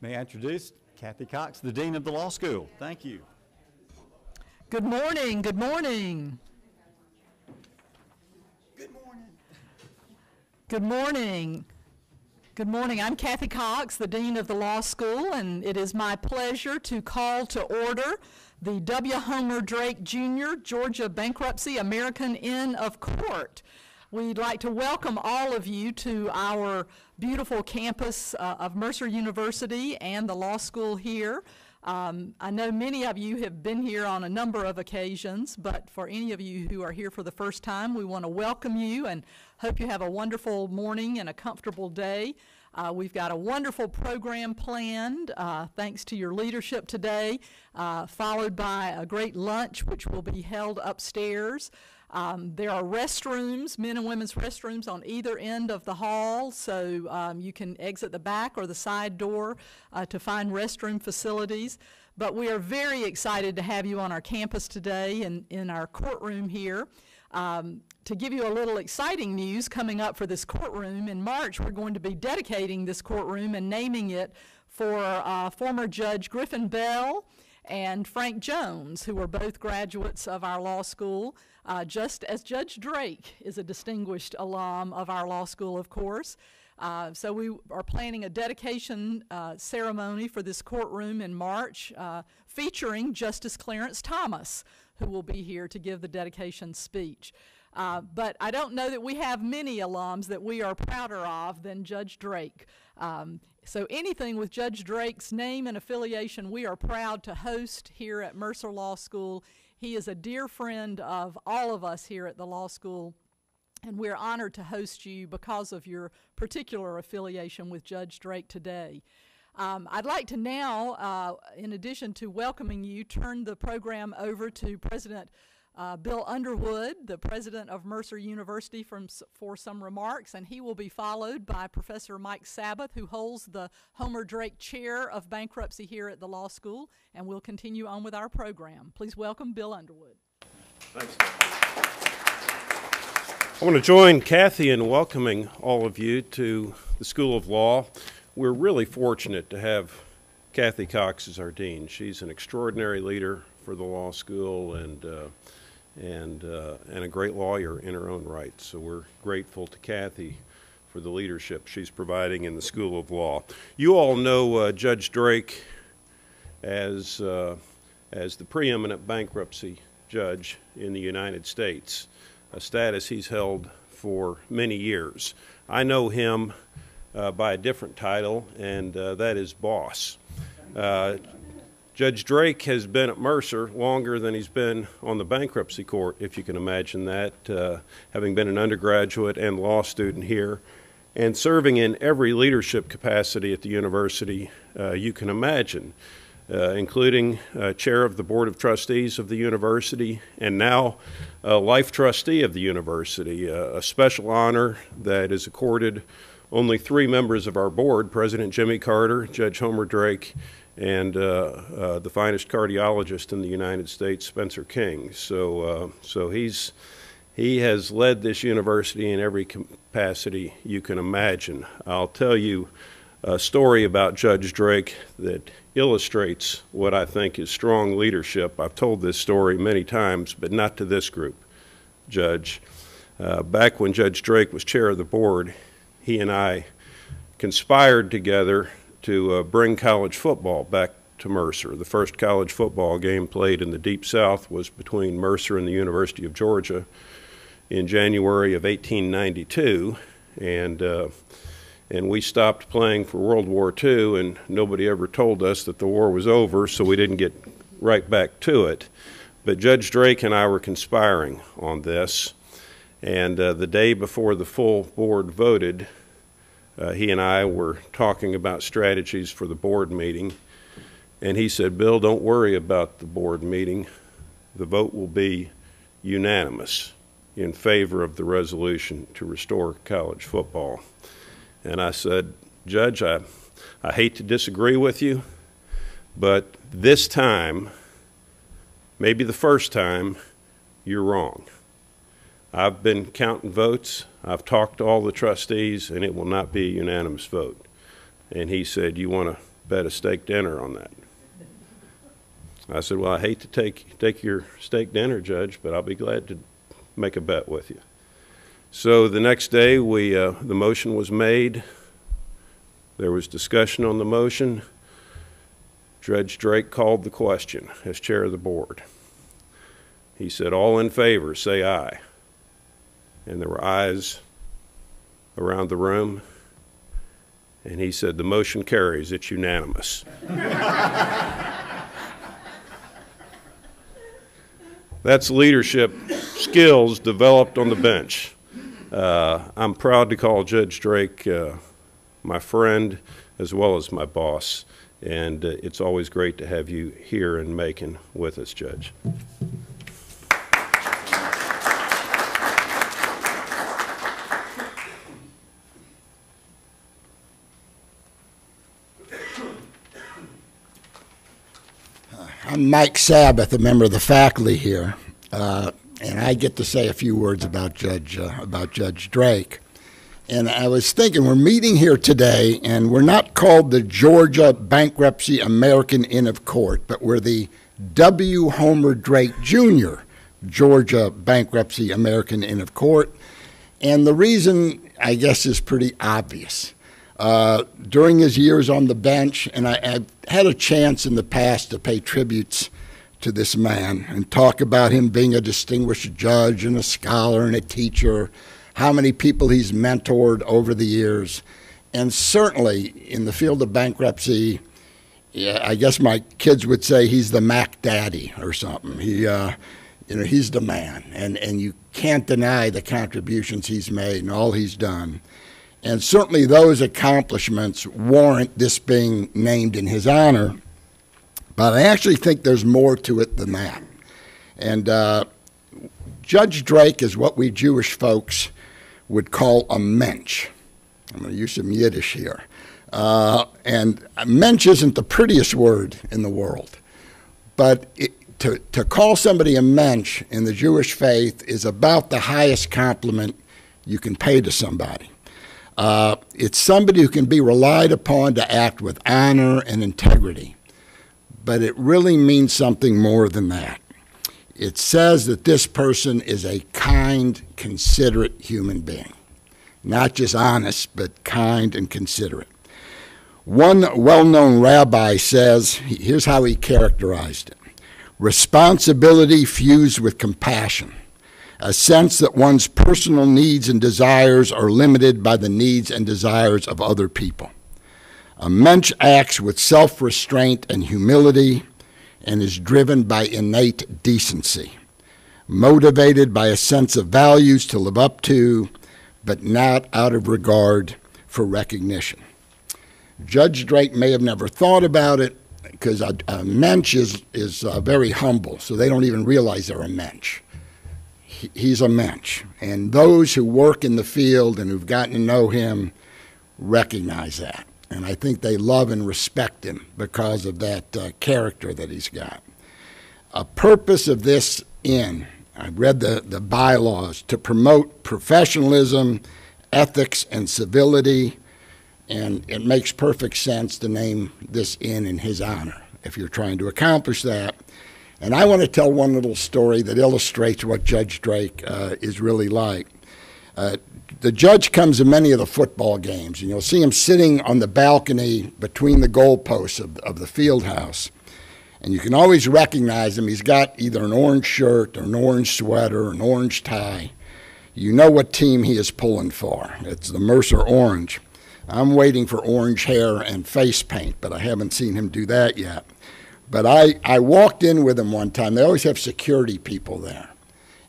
May I introduce Cathy Cox, the Dean of the Law School. Thank you. Good morning. Good morning. Good morning. Good morning. Good morning. I'm Cathy Cox, the Dean of the Law School, and it is my pleasure to call to order the W. Homer Drake Jr. Georgia Bankruptcy American Inn of Court. We'd like to welcome all of you to our beautiful campus of Mercer University and the law school here. I know many of you have been here on a number of occasions, but for any of you who are here for the first time, we want to welcome you and hope you have a wonderful morning and a comfortable day. We've got a wonderful program planned, thanks to your leadership today, followed by a great lunch which will be held upstairs. There are restrooms, men and women's restrooms on either end of the hall, so you can exit the back or the side door to find restroom facilities. But we are very excited to have you on our campus today and in our courtroom here. To give you a little exciting news coming up for this courtroom, in March we're going to be dedicating this courtroom and naming it for former Judge Griffin Bell and Frank Jones, who were both graduates of our law school, just as Judge Drake is a distinguished alum of our law school, of course. So we are planning a dedication ceremony for this courtroom in March, featuring Justice Clarence Thomas, who will be here to give the dedication speech. But I don't know that we have many alums that we are prouder of than Judge Drake. So anything with Judge Drake's name and affiliation, we are proud to host here at Mercer Law School. He is a dear friend of all of us here at the law school, and we're honored to host you because of your particular affiliation with Judge Drake today. I'd like to now, in addition to welcoming you, turn the program over to President Bill Underwood, the president of Mercer University, for some remarks, and he will be followed by Professor Mike Sabbath, who holds the Homer Drake Chair of Bankruptcy here at the law school, and we'll continue on with our program. Please welcome Bill Underwood. Thanks. I want to join Cathy in welcoming all of you to the School of Law. We're really fortunate to have Cathy Cox as our dean. She's an extraordinary leader for the law school and a great lawyer in her own right. So we're grateful to Cathy for the leadership she's providing in the School of Law. You all know Judge Drake as the preeminent bankruptcy judge in the United States, a status he's held for many years. I know him by a different title, and that is boss. Judge Drake has been at Mercer longer than he's been on the bankruptcy court, if you can imagine that, having been an undergraduate and law student here, and serving in every leadership capacity at the university you can imagine, including chair of the Board of Trustees of the university, and now life trustee of the university, a special honor that is accorded only 3 members of our board: President Jimmy Carter, Judge Homer Drake, and the finest cardiologist in the United States, Spencer King. So he has led this university in every capacity you can imagine. I'll tell you a story about Judge Drake that illustrates what I think is strong leadership. I've told this story many times, but not to this group, Judge. Back when Judge Drake was chair of the board, he and I conspired together to bring college football back to Mercer. The first college football game played in the Deep South was between Mercer and the University of Georgia in January of 1892, and we stopped playing for World War II, and nobody ever told us that the war was over, so we didn't get right back to it. But Judge Drake and I were conspiring on this, and the day before the full board voted, he and I were talking about strategies for the board meeting, and he said, "Bill, don't worry about the board meeting. The vote will be unanimous in favor of the resolution to restore college football." And I said, "Judge, I hate to disagree with you, but this time, maybe the first time, you're wrong. I've been counting votes. I've talked to all the trustees, and it will not be a unanimous vote." And he said, "You want to bet a steak dinner on that. I said, well, I hate to take your steak dinner, Judge, but I'll be glad to make a bet with you. So the next day, the motion was made. There was discussion on the motion. Judge Drake called the question as chair of the board. He said, all in favor, say aye. And there were ayes around the room. And he said, the motion carries, it's unanimous. That's leadership skills developed on the bench. I'm proud to call Judge Drake my friend as well as my boss, and it's always great to have you here in Macon with us, Judge. I'm Mike Sabbath, a member of the faculty here, and I get to say a few words about Judge Drake. And I was thinking, we're meeting here today, and we're not called the Georgia Bankruptcy American Inn of Court, but we're the W. Homer Drake Jr. Georgia Bankruptcy American Inn of Court. And the reason, I guess, is pretty obvious. During his years on the bench, and I've had a chance in the past to pay tributes to this man and talk about him being a distinguished judge and a scholar and a teacher, how many people he's mentored over the years. And certainly in the field of bankruptcy, yeah, I guess my kids would say he's the Mac Daddy or something. He's the man, and you can't deny the contributions he's made and all he's done. And certainly those accomplishments warrant this being named in his honor, but I actually think there's more to it than that. And Judge Drake is what we Jewish folks would call a mensch. I'm going to use some Yiddish here. And mensch isn't the prettiest word in the world, but to call somebody a mensch in the Jewish faith is about the highest compliment you can pay to somebody. It's somebody who can be relied upon to act with honor and integrity, but it really means something more than that. It says that this person is a kind, considerate human being, not just honest, but kind and considerate. One well-known rabbi says, here's how he characterized it: responsibility fused with compassion, a sense that one's personal needs and desires are limited by the needs and desires of other people. A mensch acts with self-restraint and humility and is driven by innate decency, motivated by a sense of values to live up to, but not out of regard for recognition. Judge Drake may have never thought about it, because a mensch is very humble, so they don't even realize they're a mensch. He's a mensch, and those who work in the field and who've gotten to know him recognize that. And I think they love and respect him because of that character that he's got. A purpose of this inn, I read the bylaws, to promote professionalism, ethics, and civility, and it makes perfect sense to name this inn in his honor if you're trying to accomplish that. And I want to tell one little story that illustrates what Judge Drake is really like. The judge comes to many of the football games, and you'll see him sitting on the balcony between the goalposts of the field house. And you can always recognize him. He's got either an orange shirt or an orange sweater or an orange tie. You know what team he is pulling for. It's the Mercer Orange. I'm waiting for orange hair and face paint, but I haven't seen him do that yet. But I walked in with him one time. They always have security people there,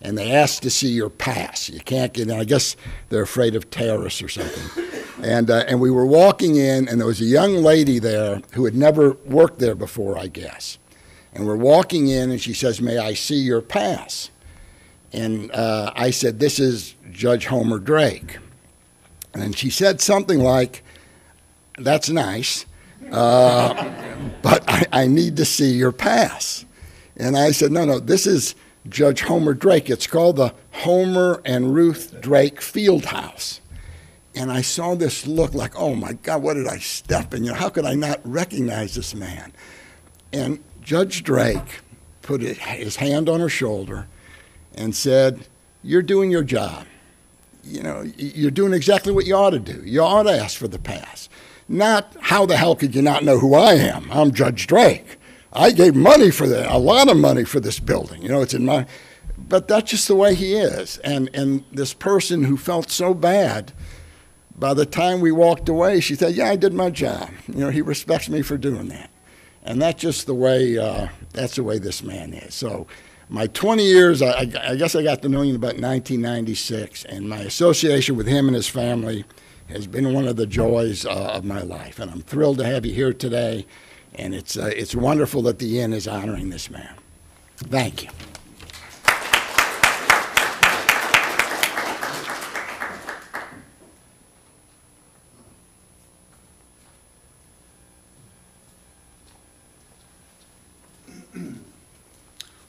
and they ask to see your pass. You can't get in. I guess they're afraid of terrorists or something. And we were walking in, and there was a young lady there who had never worked there before, I guess. And we're walking in, and she says, "May I see your pass?" And I said, "This is Judge Homer Drake." And she said something like, "That's nice, but I need to see your pass." And I said, no, this is Judge Homer Drake. It's called the Homer and Ruth Drake Fieldhouse. And I saw this look like, oh my God, what did I step in? How could I not recognize this man? And Judge Drake put his hand on her shoulder and said, you're doing your job. You're doing exactly what you ought to do. You ought to ask for the pass. Not, how the hell could you not know who I am? I'm Judge Drake. I gave money for that, a lot of money for this building. It's in my, but that's just the way he is. And this person who felt so bad, by the time we walked away, she said, yeah, I did my job. He respects me for doing that. And that's just the way, that's the way this man is. So my 20 years, I guess I got to know him about 1996, and my association with him and his family has been one of the joys of my life. And I'm thrilled to have you here today. And it's wonderful that the Inn is honoring this man. Thank you.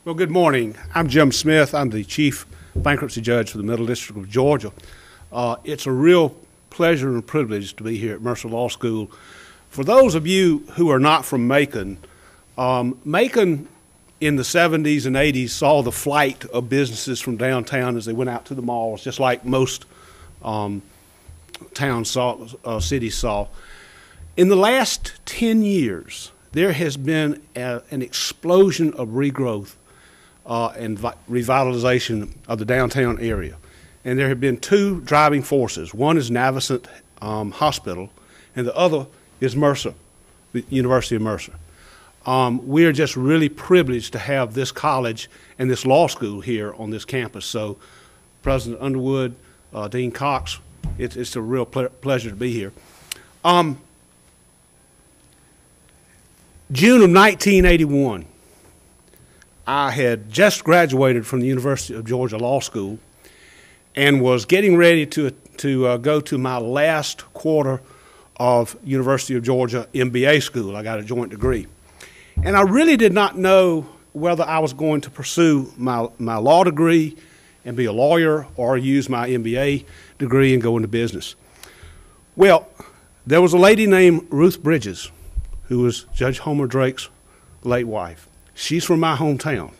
Well, good morning. I'm Jim Smith. I'm the Chief Bankruptcy Judge for the Middle District of Georgia. It's a real pleasure and privilege to be here at Mercer Law School. For those of you who are not from Macon, Macon in the 70s and 80s saw the flight of businesses from downtown as they went out to the malls, just like most cities saw. In the last 10 years, there has been an explosion of regrowth and revitalization of the downtown area. And there have been two driving forces. One is Navicent Hospital, and the other is Mercer, the University of Mercer. We are just really privileged to have this college and this law school here on this campus. So President Underwood, Dean Cox, it's a real pleasure to be here. June of 1981, I had just graduated from the University of Georgia Law School and was getting ready to go to my last quarter of University of Georgia MBA school. I got a joint degree. And I really did not know whether I was going to pursue my law degree and be a lawyer or use my MBA degree and go into business. Well, there was a lady named Ruth Bridges who was Judge Homer Drake's late wife. She's from my hometown,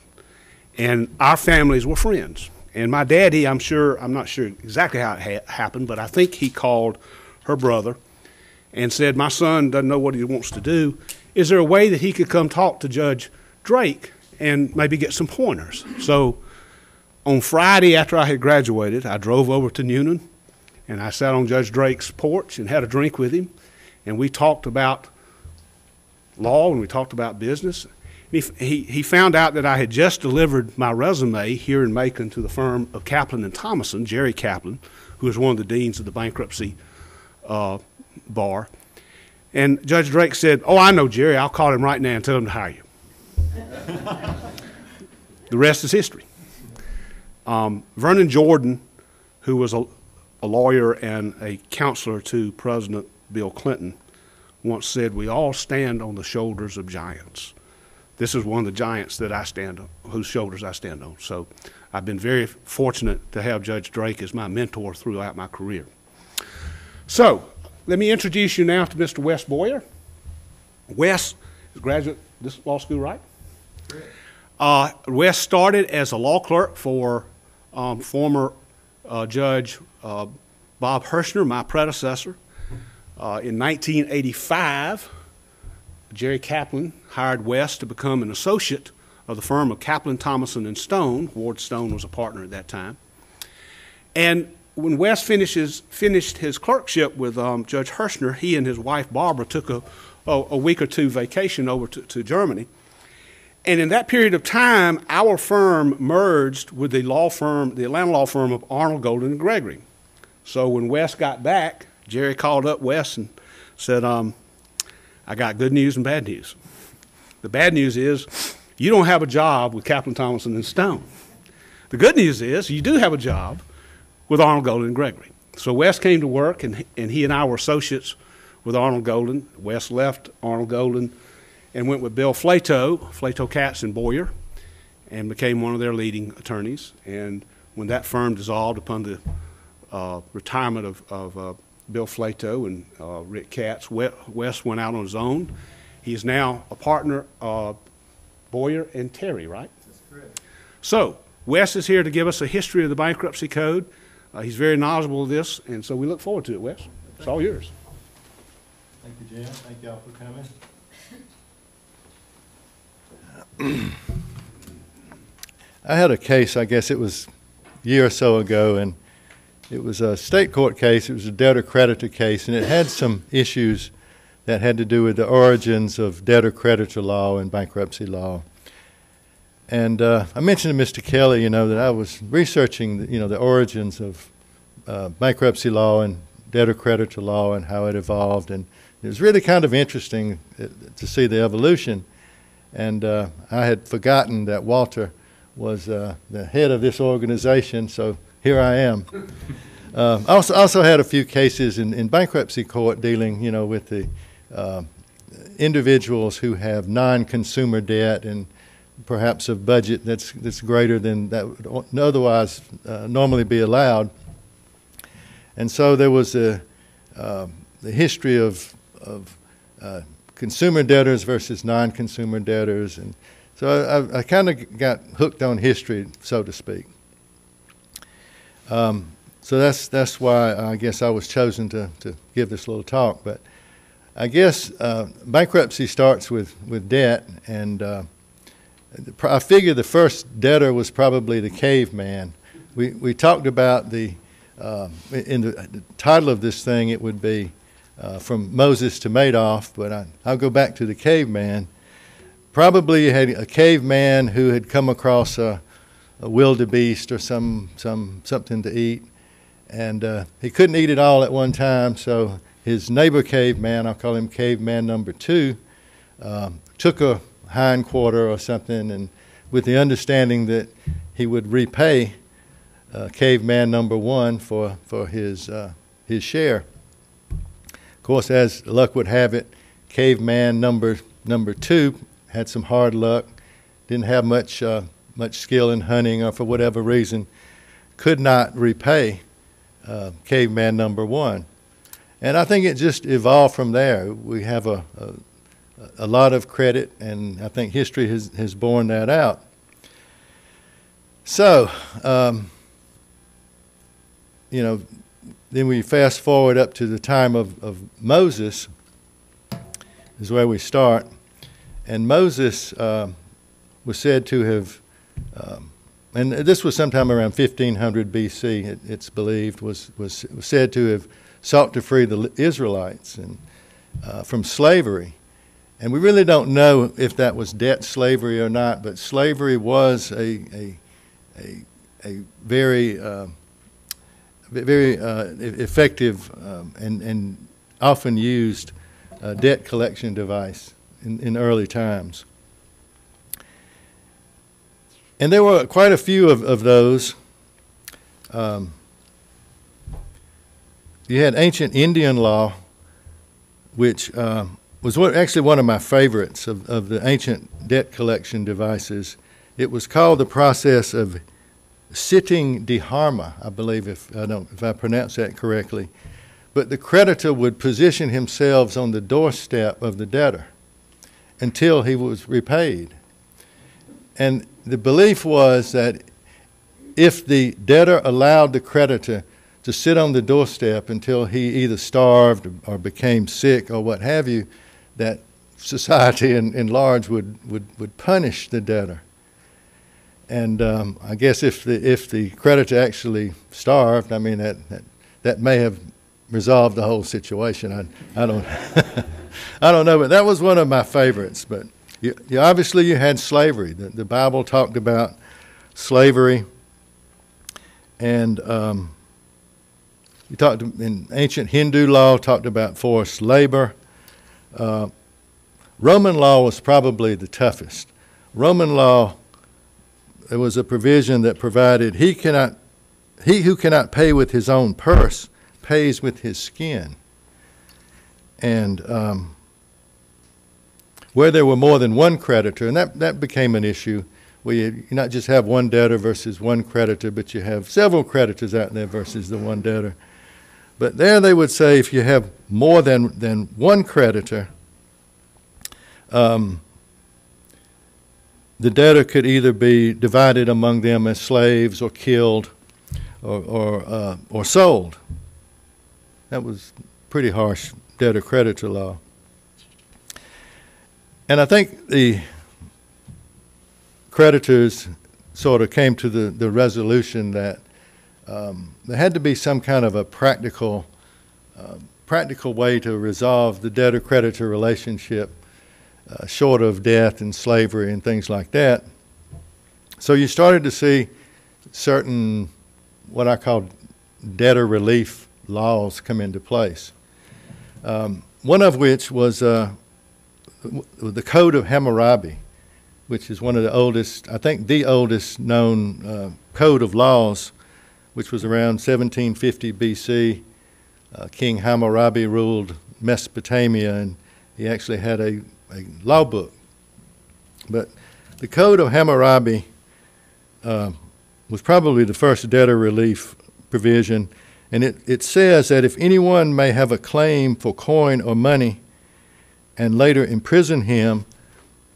and our families were friends. And my daddy, I'm not sure exactly how it happened, but I think he called her brother and said, my son doesn't know what he wants to do. Is there a way that he could come talk to Judge Drake and maybe get some pointers? So on Friday after I had graduated, I drove over to Newnan, and I sat on Judge Drake's porch and had a drink with him, and we talked about law and we talked about business. He found out that I had just delivered my resume here in Macon to the firm of Kaplan and Thomason, Jerry Kaplan, who is one of the deans of the bankruptcy bar. And Judge Drake said, oh, I know Jerry. I'll call him right now and tell him to hire you. The rest is history. Vernon Jordan, who was a lawyer and a counselor to President Bill Clinton, once said, we all stand on the shoulders of giants. This is one of the giants that I stand on, whose shoulders I stand on. So I've been very fortunate to have Judge Drake as my mentor throughout my career. So let me introduce you now to Mr. Wes Boyer. Wes is a graduate of this law school, right? Wes started as a law clerk for former Judge Bob Hirschner, my predecessor. In 1985, Jerry Kaplan hired Wes to become an associate of the firm of Kaplan, Thomason, and Stone. Ward Stone was a partner at that time. And when Wes finished his clerkship with Judge Hirschner, he and his wife Barbara took a week or two vacation over to Germany. And in that period of time, our firm merged with the law firm, the Atlanta law firm of Arnold, Golden, and Gregory. So when Wes got back, Jerry called up Wes and said, I got good news and bad news. The bad news is you don't have a job with Kaplan, Thomason, and Stone. The good news is you do have a job with Arnold, Golden, and Gregory. So Wes came to work, and he and I were associates with Arnold Golden. Wes left Arnold Golden and went with Bill Flato, Katz, and Boyer, and became one of their leading attorneys. And when that firm dissolved upon the retirement of Bill Flato and Rick Katz. Wes went out on his own. He is now a partner of Boyer and Terry, right? That's correct. So Wes is here to give us a history of the Bankruptcy Code. He's very knowledgeable of this, and so we look forward to it, Wes. It's all yours. Thank you, Jim. Thank y'all for coming. I had a case, I guess it was a year or so ago, and it was a state court case. It was a debtor-creditor case, and it had some issues that had to do with the origins of debtor-creditor law and bankruptcy law. And I mentioned to Mr. Kelley, that I was researching, the origins of bankruptcy law and debtor-creditor law and how it evolved. And it was really kind of interesting to see the evolution. And I had forgotten that Walter was the head of this organization, so here I am. Also had a few cases in bankruptcy court dealing, with the individuals who have non-consumer debt and perhaps a budget that's greater than that would otherwise normally be allowed. And so there was the history of consumer debtors versus non-consumer debtors, and so I kind of got hooked on history, so to speak. So that's why I guess I was chosen to give this little talk. But I guess bankruptcy starts with debt, and I figure the first debtor was probably the caveman. We talked about in the title of this thing, it would be from Moses to Madoff, but I'll go back to the caveman. Probably you had a caveman who had come across a wildebeest or something to eat, and he couldn't eat it all at one time, so his neighbor caveman, I'll call him caveman number 2, took a hindquarter or something, and with the understanding that he would repay caveman number 1 for his share. Of course, as luck would have it, caveman number 2 had some hard luck, didn't have much skill in hunting, or for whatever reason could not repay caveman number 1. And I think it just evolved from there. We have a lot of credit, and I think history has borne that out. So, then we fast forward up to the time of Moses, is where we start. And Moses was said to have, and this was sometime around 1500 BC, it's believed, was said to have sought to free the Israelites from slavery. And we really don't know if that was debt slavery or not, but slavery was a very effective and often used debt collection device in early times. And there were quite a few of those. You had ancient Indian law, which was actually one of my favorites of the ancient debt collection devices. It was called the process of sitting dharma, I believe, if I pronounce that correctly. But the creditor would position himself on the doorstep of the debtor until he was repaid. And the belief was that if the debtor allowed the creditor to sit on the doorstep until he either starved or became sick or what have you, that society in large would punish the debtor. And I guess if the creditor actually starved, I mean that may have resolved the whole situation. I don't I don't know, but that was one of my favorites. But obviously you had slavery. The Bible talked about slavery, and you talked in ancient Hindu law talked about forced labor. Roman law was probably the toughest. Roman law, there was a provision that provided he who cannot pay with his own purse pays with his skin. And where there were more than one creditor, and that became an issue, where you not just have one debtor versus one creditor, but you have several creditors out there versus the one debtor. But there they would say if you have more than one creditor, the debtor could either be divided among them as slaves or killed or sold. That was pretty harsh debtor-creditor law. And I think the creditors sort of came to the resolution that there had to be some kind of a practical way to resolve the debtor-creditor relationship, short of death and slavery and things like that. So you started to see certain, what I call debtor relief laws come into place. One of which was the Code of Hammurabi, which is one of the oldest, I think the oldest known code of laws, which was around 1750 BC. King Hammurabi ruled Mesopotamia, and he actually had a law book. But the Code of Hammurabi was probably the first debtor relief provision, and it says that if anyone may have a claim for coin or money and later imprison him,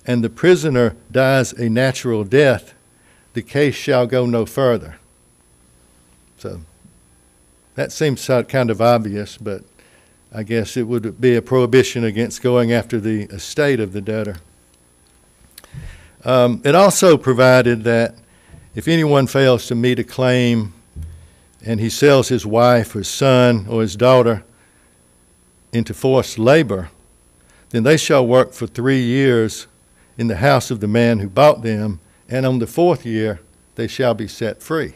and the prisoner dies a natural death, the case shall go no further. So that seems kind of obvious, but I guess it would be a prohibition against going after the estate of the debtor. It also provided that if anyone fails to meet a claim and he sells his wife or son or his daughter into forced labor, then they shall work for 3 years in the house of the man who bought them, and on the 4th year they shall be set free.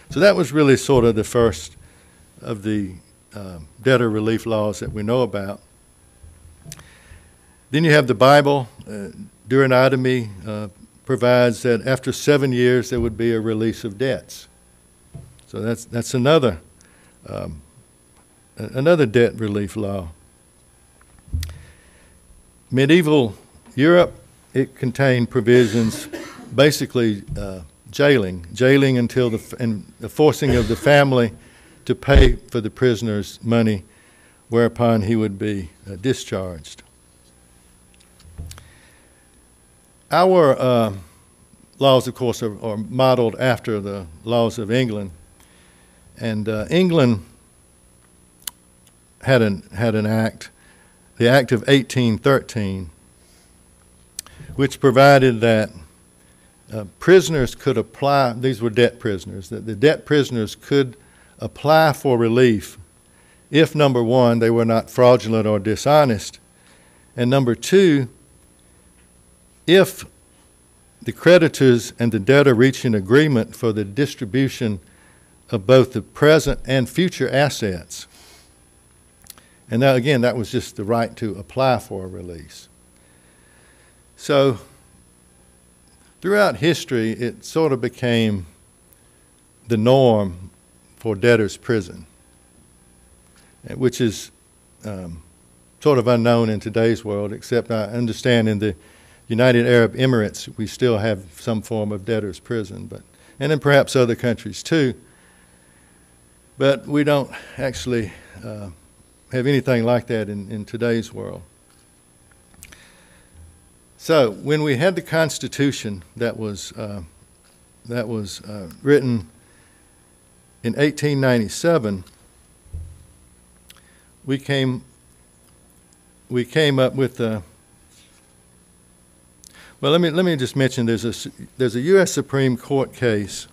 So that was really sort of the first of the debtor relief laws that we know about. Then you have the Bible. Deuteronomy provides that after 7 years there would be a release of debts. So that's another debt relief law. Medieval Europe, it contained provisions, basically jailing until the forcing of the family to pay for the prisoner's money, whereupon he would be discharged. Our laws, of course, are modeled after the laws of England, and England had an act, the Act of 1813, which provided that prisoners could apply, these were debt prisoners, that the debt prisoners could apply for relief if, number one, they were not fraudulent or dishonest, and number two, if the creditors and the debtor reach an agreement for the distribution of both the present and future assets. And now, again, that was just the right to apply for a release. So throughout history, it sort of became the norm for debtor's prison, which is sort of unknown in today's world, except I understand in the United Arab Emirates we still have some form of debtor's prison, and in perhaps other countries too. But we don't actually have anything like that in today's world. So when we had the Constitution that was written in 1897, we came up with well, let me just mention there's a U.S. Supreme Court case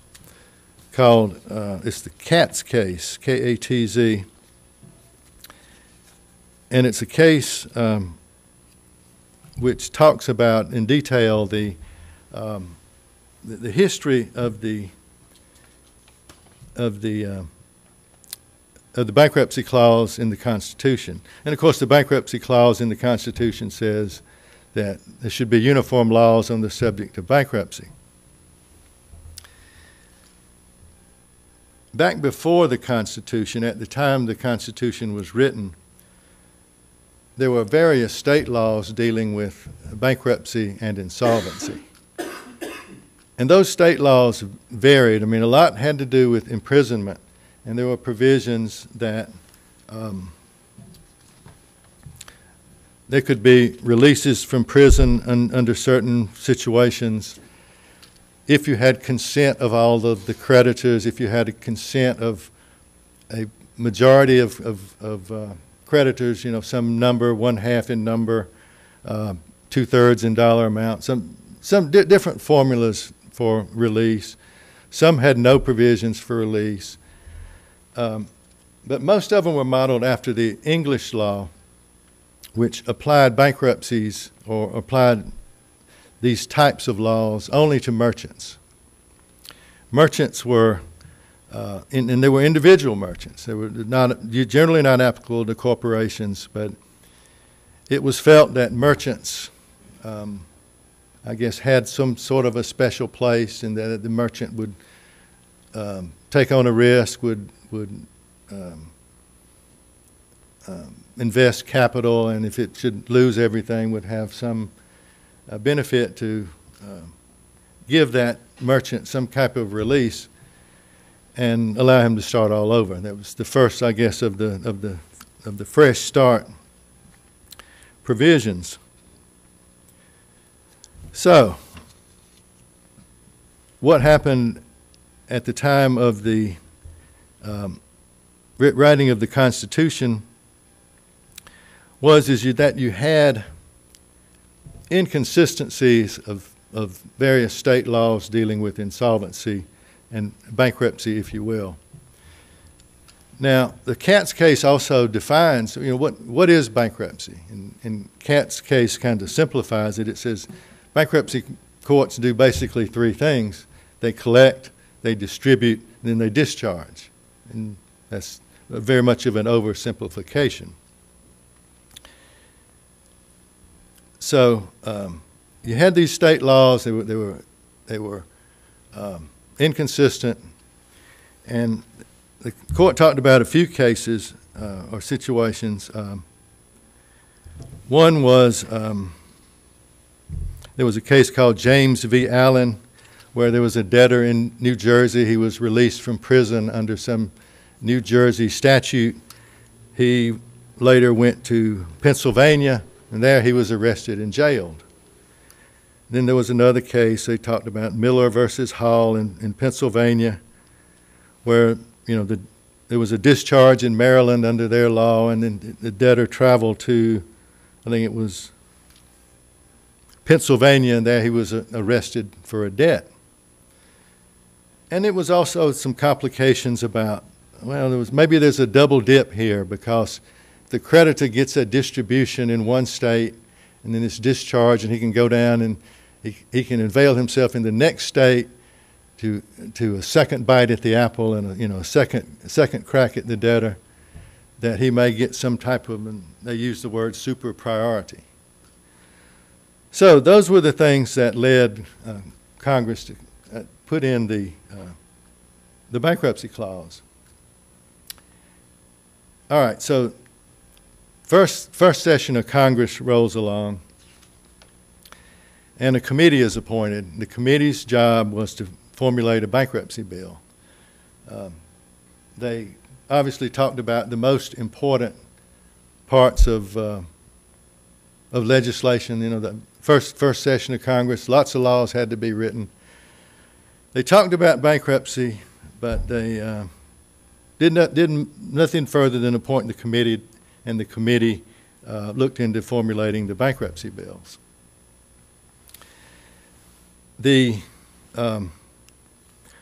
called it's the Katz case, K-A-T-Z, and it's a case which talks about in detail the history of the bankruptcy clause in the Constitution. And of course, the bankruptcy clause in the Constitution says that there should be uniform laws on the subject of bankruptcy. Back before the Constitution, at the time the Constitution was written, there were various state laws dealing with bankruptcy and insolvency. And those state laws varied. I mean, a lot had to do with imprisonment, and there were provisions that there could be releases from prison under certain situations if you had consent of all of the creditors, if you had a consent of a majority of creditors, you know, some number, 1/2 in number, 2/3 in dollar amount, some different formulas for release. Some had no provisions for release. But most of them were modeled after the English law, which applied bankruptcies or applied these types of laws only to merchants. Merchants were, and they were individual merchants. They were generally not applicable to corporations, but it was felt that merchants, I guess, had some sort of a special place, and that the merchant would take on a risk, would invest capital, and if it should lose everything, would have some benefit to give that merchant some type of release and allow him to start all over. That was the first, I guess, of the fresh start provisions. So, what happened at the time of the writing of the Constitution was that you had inconsistencies of various state laws dealing with insolvency and bankruptcy, if you will. Now, the Katz case also defines, you know, what is bankruptcy, and Katz's case kind of simplifies it. It says bankruptcy courts do basically three things: they collect, they distribute, and then they discharge. And that's very much of an oversimplification. So you had these state laws; they were inconsistent, and the court talked about a few cases or situations. One was there was a case called James v. Allen, where there was a debtor in New Jersey. He was released from prison under some New Jersey statute. He later went to Pennsylvania, and there he was arrested and jailed. Then there was another case they talked about, Miller versus Hall in Pennsylvania, where, you know, there was a discharge in Maryland under their law, and then the debtor traveled to, I think it was Pennsylvania, and there he was arrested for a debt. And it was also some complications about, well, maybe there's a double dip here, because the creditor gets a distribution in one state and then it's discharged, and he can go down and he can avail himself in the next state to a second bite at the apple and a second crack at the debtor, that he may get some type of, and they use the word super priority. So those were the things that led Congress to put in the bankruptcy clause. All right, so first session of Congress rolls along, and a committee is appointed. The committee's job was to formulate a bankruptcy bill. They obviously talked about the most important parts of legislation. You know, the first session of Congress, lots of laws had to be written. They talked about bankruptcy, but they did nothing further than appoint the committee, and the committee looked into formulating the bankruptcy bills. The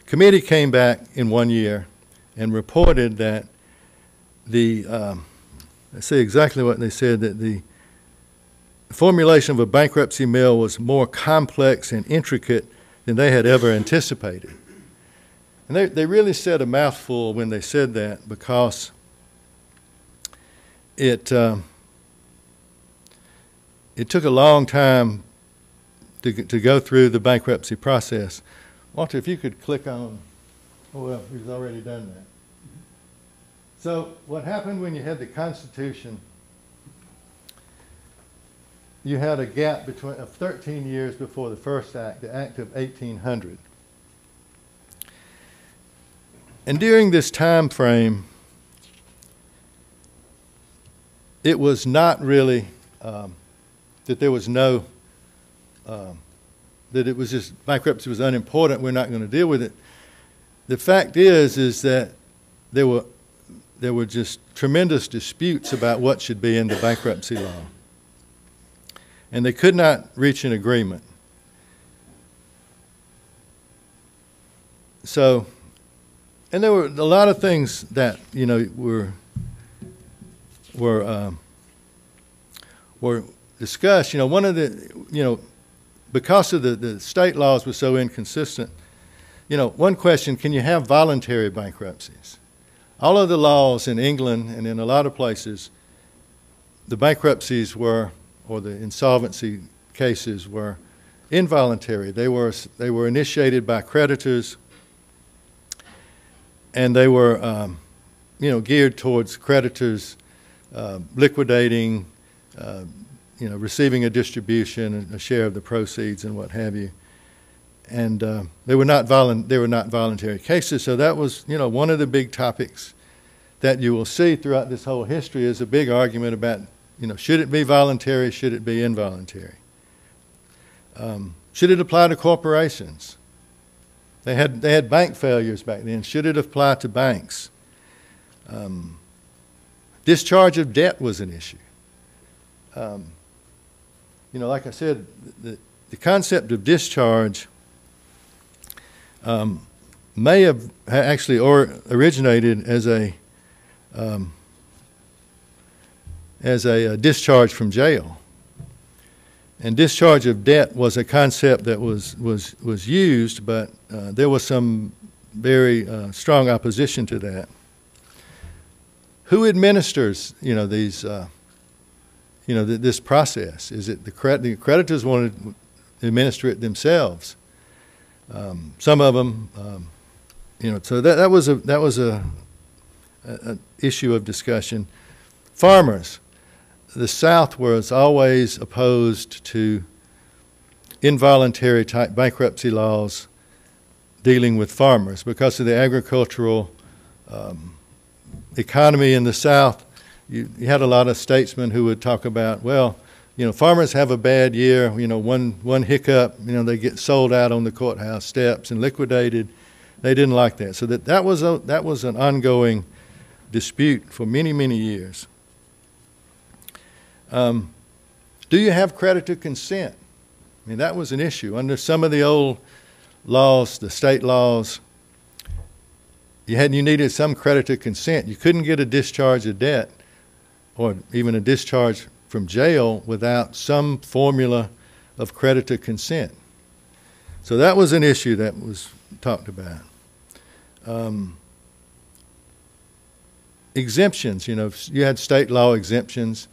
committee came back in 1 year and reported that let's see exactly what they said, that the formulation of a bankruptcy bill was more complex and intricate than they had ever anticipated. And they really said a mouthful when they said that, because it took a long time to go through the bankruptcy process. Walter, if you could click on, oh, well, he's already done that. So what happened when you had the Constitution, you had a gap of 13 years before the first act, the Act of 1800. And during this time frame, it was not really that there was no, that it was just bankruptcy was unimportant, we're not going to deal with it. The fact is that there were just tremendous disputes about what should be in the bankruptcy law. And they could not reach an agreement. So, and there were a lot of things that, you know, were discussed. You know, one of the, you know, because of the state laws were so inconsistent, you know, one question, can you have voluntary bankruptcies? All of the laws in England and in a lot of places, the bankruptcies were, or the insolvency cases were involuntary. They were initiated by creditors, and they were, you know, geared towards creditors liquidating, you know, receiving a distribution, a share of the proceeds, and what have you. And they were not voluntary cases. So that was, you know, one of the big topics that you will see throughout this whole history is a big argument about, you know, should it be voluntary, should it be involuntary? Should it apply to corporations? They had bank failures back then. Should it apply to banks? Discharge of debt was an issue. You know, like I said, the concept of discharge may have actually originated as a discharge from jail. And discharge of debt was a concept that was used, but there was some very strong opposition to that. Who administers, you know, these, you know, this process? Is it the creditors want to administer it themselves? Some of them, you know, so that was an issue of discussion. Farmers. The South was always opposed to involuntary type bankruptcy laws dealing with farmers because of the agricultural economy in the South. You had a lot of statesmen who would talk about, well, you know, farmers have a bad year, you know, one hiccup, you know, they get sold out on the courthouse steps and liquidated. They didn't like that. So that was an ongoing dispute for many, many years. Do you have creditor consent? I mean, that was an issue. Under some of the old laws, the state laws, you needed some creditor consent. You couldn't get a discharge of debt or even a discharge from jail without some formula of creditor consent. So that was an issue that was talked about. Exemptions, you know, you had state law exemptions.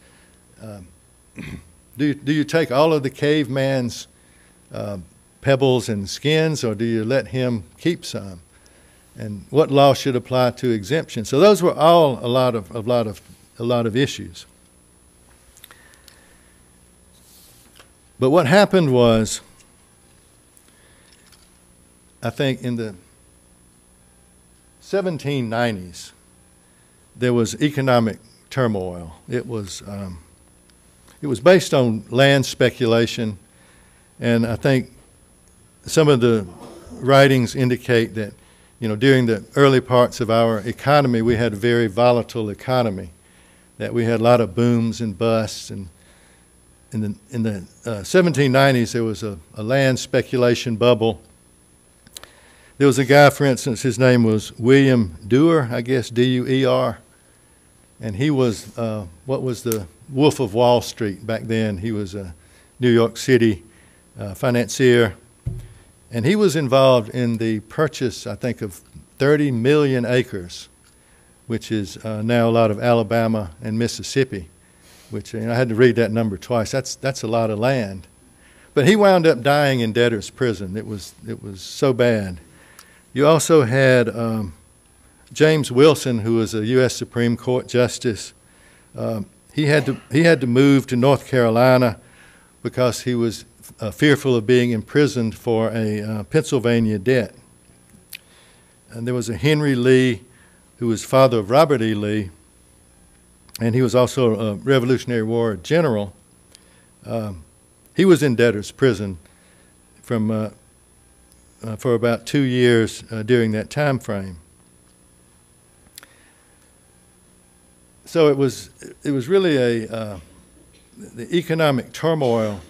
Do you take all of the caveman's pebbles and skins, or do you let him keep some? And what law should apply to exemption? So those were all a lot of issues. But what happened was, I think in the 1790s, there was economic turmoil. It was based on land speculation, and I think some of the writings indicate that, you know, during the early parts of our economy, we had a very volatile economy, that we had a lot of booms and busts. And in the 1790s, there was a land speculation bubble. There was a guy, for instance, his name was William Duer, I guess, D-U-E-R, and he was what was the Wolf of Wall Street back then. He was a New York City financier, and he was involved in the purchase, I think, of 30 million acres, which is now a lot of Alabama and Mississippi, which, you know, I had to read that number twice. That's a lot of land. But he wound up dying in debtor's prison. It was so bad. You also had James Wilson, who was a U.S. Supreme Court justice. He had to move to North Carolina because he was fearful of being imprisoned for a Pennsylvania debt. and there was a Henry Lee, who was father of Robert E. Lee, and he was also a Revolutionary War general. He was in debtor's prison for about 2 years during that time frame. So it was really the economic turmoil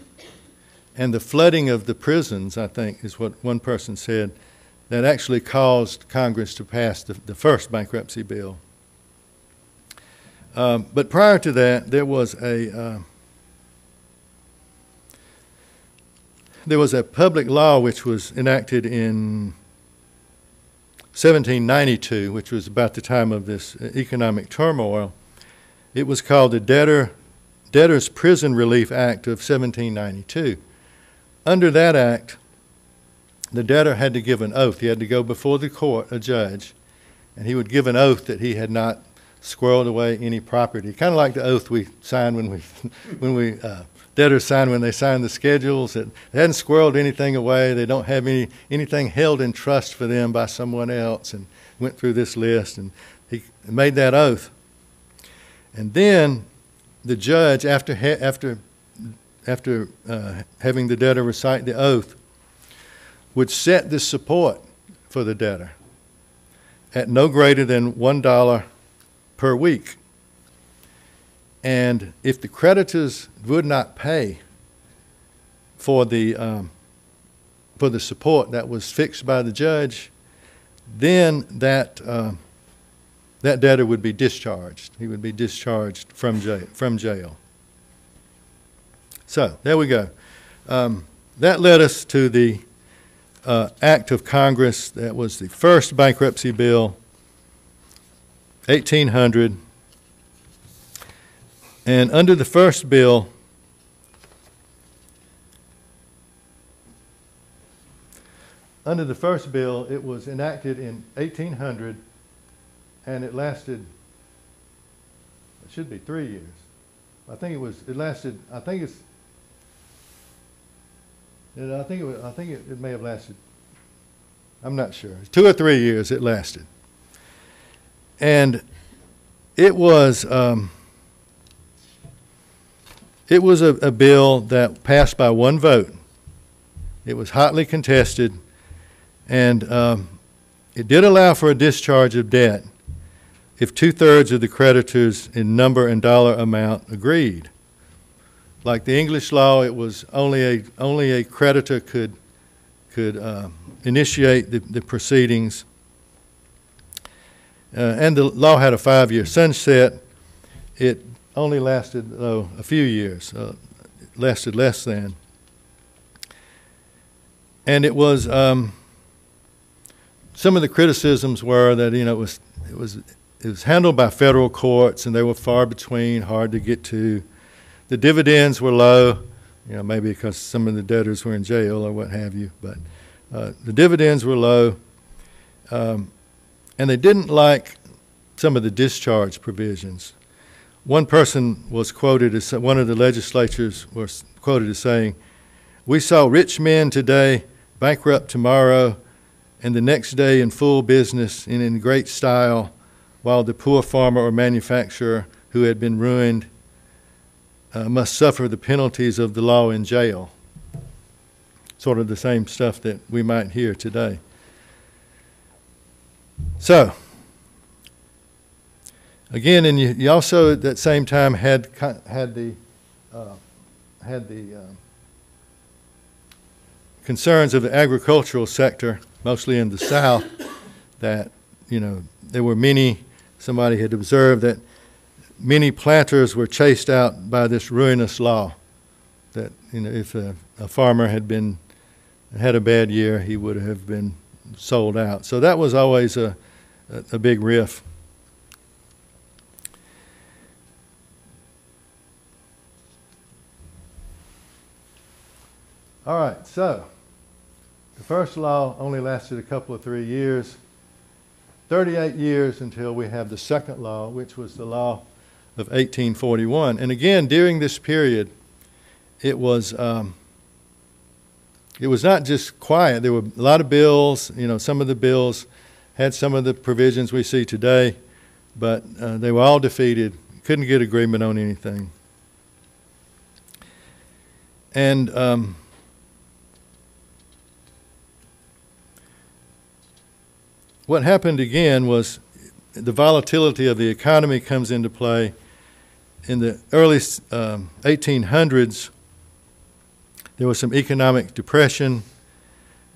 and the flooding of the prisons, I think, is what one person said, that actually caused Congress to pass the first bankruptcy bill. But prior to that, there was a public law which was enacted in 1792, which was about the time of this economic turmoil. It was called the Debtors Prison Relief Act of 1792. Under that act, the debtor had to give an oath. He had to go before the court, a judge, and he would give an oath that he had not squirreled away any property. Kind of like the oath we sign when debtors sign when they sign the schedules, that they hadn't squirreled anything away. They don't have anything held in trust for them by someone else, and went through this list, and he made that oath. And then the judge, after having the debtor recite the oath, would set the support for the debtor at no greater than $1 per week. And if the creditors would not pay for the support that was fixed by the judge, then that debtor would be discharged. He would be discharged from jail. So there we go. That led us to the act of Congress that was the first bankruptcy bill, 1800. And under the first bill, it was enacted in 1800, and it lasted, it should be 3 years. I think it may have lasted, I'm not sure. 2 or 3 years it lasted. And it was a bill that passed by one vote. It was hotly contested, and it did allow for a discharge of debt if 2/3 of the creditors in number and dollar amount agreed. Like the English law, it was only a creditor could initiate the proceedings, and the law had a 5-year sunset. It only lasted a few years, lasted less than. And it was some of the criticisms were that it was handled by federal courts, and they were far between, hard to get to. The dividends were low, maybe because some of the debtors were in jail or what have you, but the dividends were low, and they didn't like some of the discharge provisions. One person was quoted as, one of the legislators was quoted as saying, "We saw rich men today bankrupt tomorrow, and the next day in full business and in great style, while the poor farmer or manufacturer who had been ruined must suffer the penalties of the law in jail." Sort of the same stuff that we might hear today. So, again, and you also at that same time had the concerns of the agricultural sector, mostly in the South, that there were many. Somebody had observed that many planters were chased out by this ruinous law. That if a farmer had a bad year, he would have been sold out. So that was always a big riff. All right, so the first law only lasted a couple of 3 years, 38 years until we have the second law, which was the law of 1841. And again, during this period, it was not just quiet. There were a lot of bills. Some of the bills had some of the provisions we see today, but they were all defeated. Couldn't get agreement on anything. And what happened again was the volatility of the economy comes into play. In the early 1800s, there was some economic depression,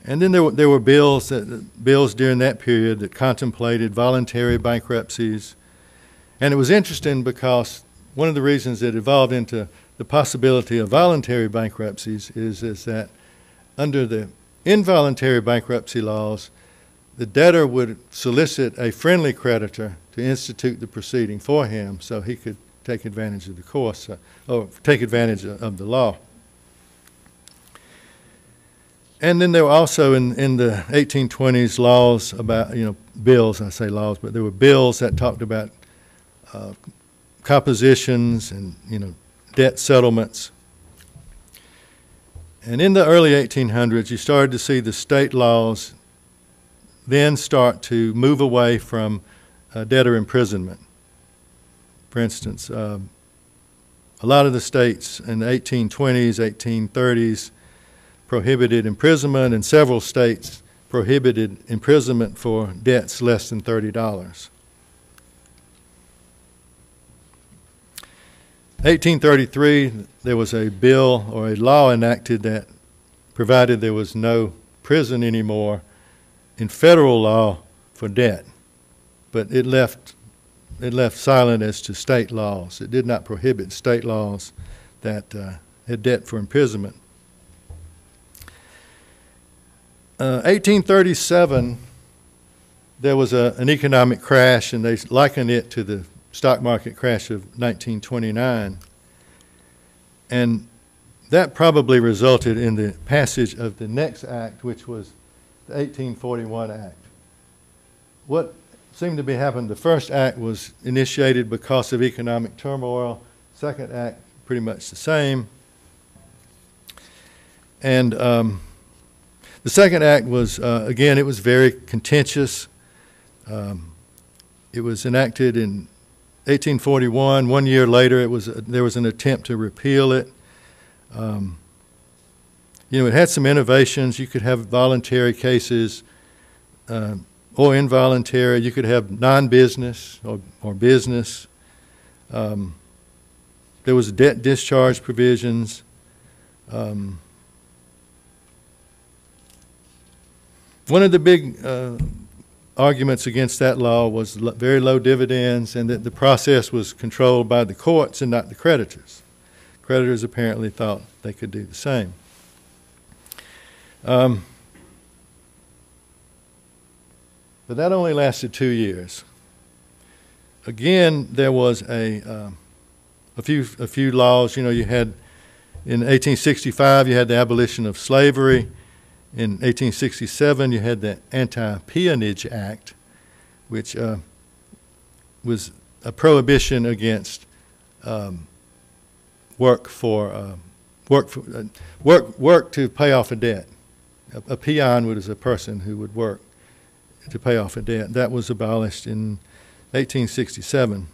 and then there were bills during that period that contemplated voluntary bankruptcies. And it was interesting because one of the reasons it evolved into the possibility of voluntary bankruptcies is that under the involuntary bankruptcy laws, the debtor would solicit a friendly creditor to institute the proceeding for him so he could take advantage of the course, or take advantage of the law. And then there were also in the 1820s laws about, bills, I say laws, but there were bills that talked about compositions and, debt settlements. And in the early 1800s, you started to see the state laws then start to move away from debtor imprisonment. For instance, a lot of the states in the 1820s, 1830s prohibited imprisonment, and several states prohibited imprisonment for debts less than $30. 1833, there was a bill or a law enacted that provided there was no prison anymore in federal law for debt, but it left silent as to state laws. It did not prohibit state laws that had debt for imprisonment. 1837, there was an economic crash, and they likened it to the stock market crash of 1929. And that probably resulted in the passage of the next act, which was the 1841 Act. What seemed to be happening, the first act was initiated because of economic turmoil. Second act, pretty much the same. And the second act was, again, it was very contentious. It was enacted in 1841. 1 year later, there was an attempt to repeal it. It had some innovations. You could have voluntary cases or involuntary. You could have non-business or business. There was debt discharge provisions. One of the big arguments against that law was very low dividends, and that the process was controlled by the courts and not the creditors. Creditors apparently thought they could do the same. But that only lasted 2 years. Again, there was a few laws. You had in 1865 you had the abolition of slavery. In 1867 you had the Anti-Peonage Act, which was a prohibition against work to pay off a debt. A peon was a person who would work to pay off a debt. That was abolished in 1867,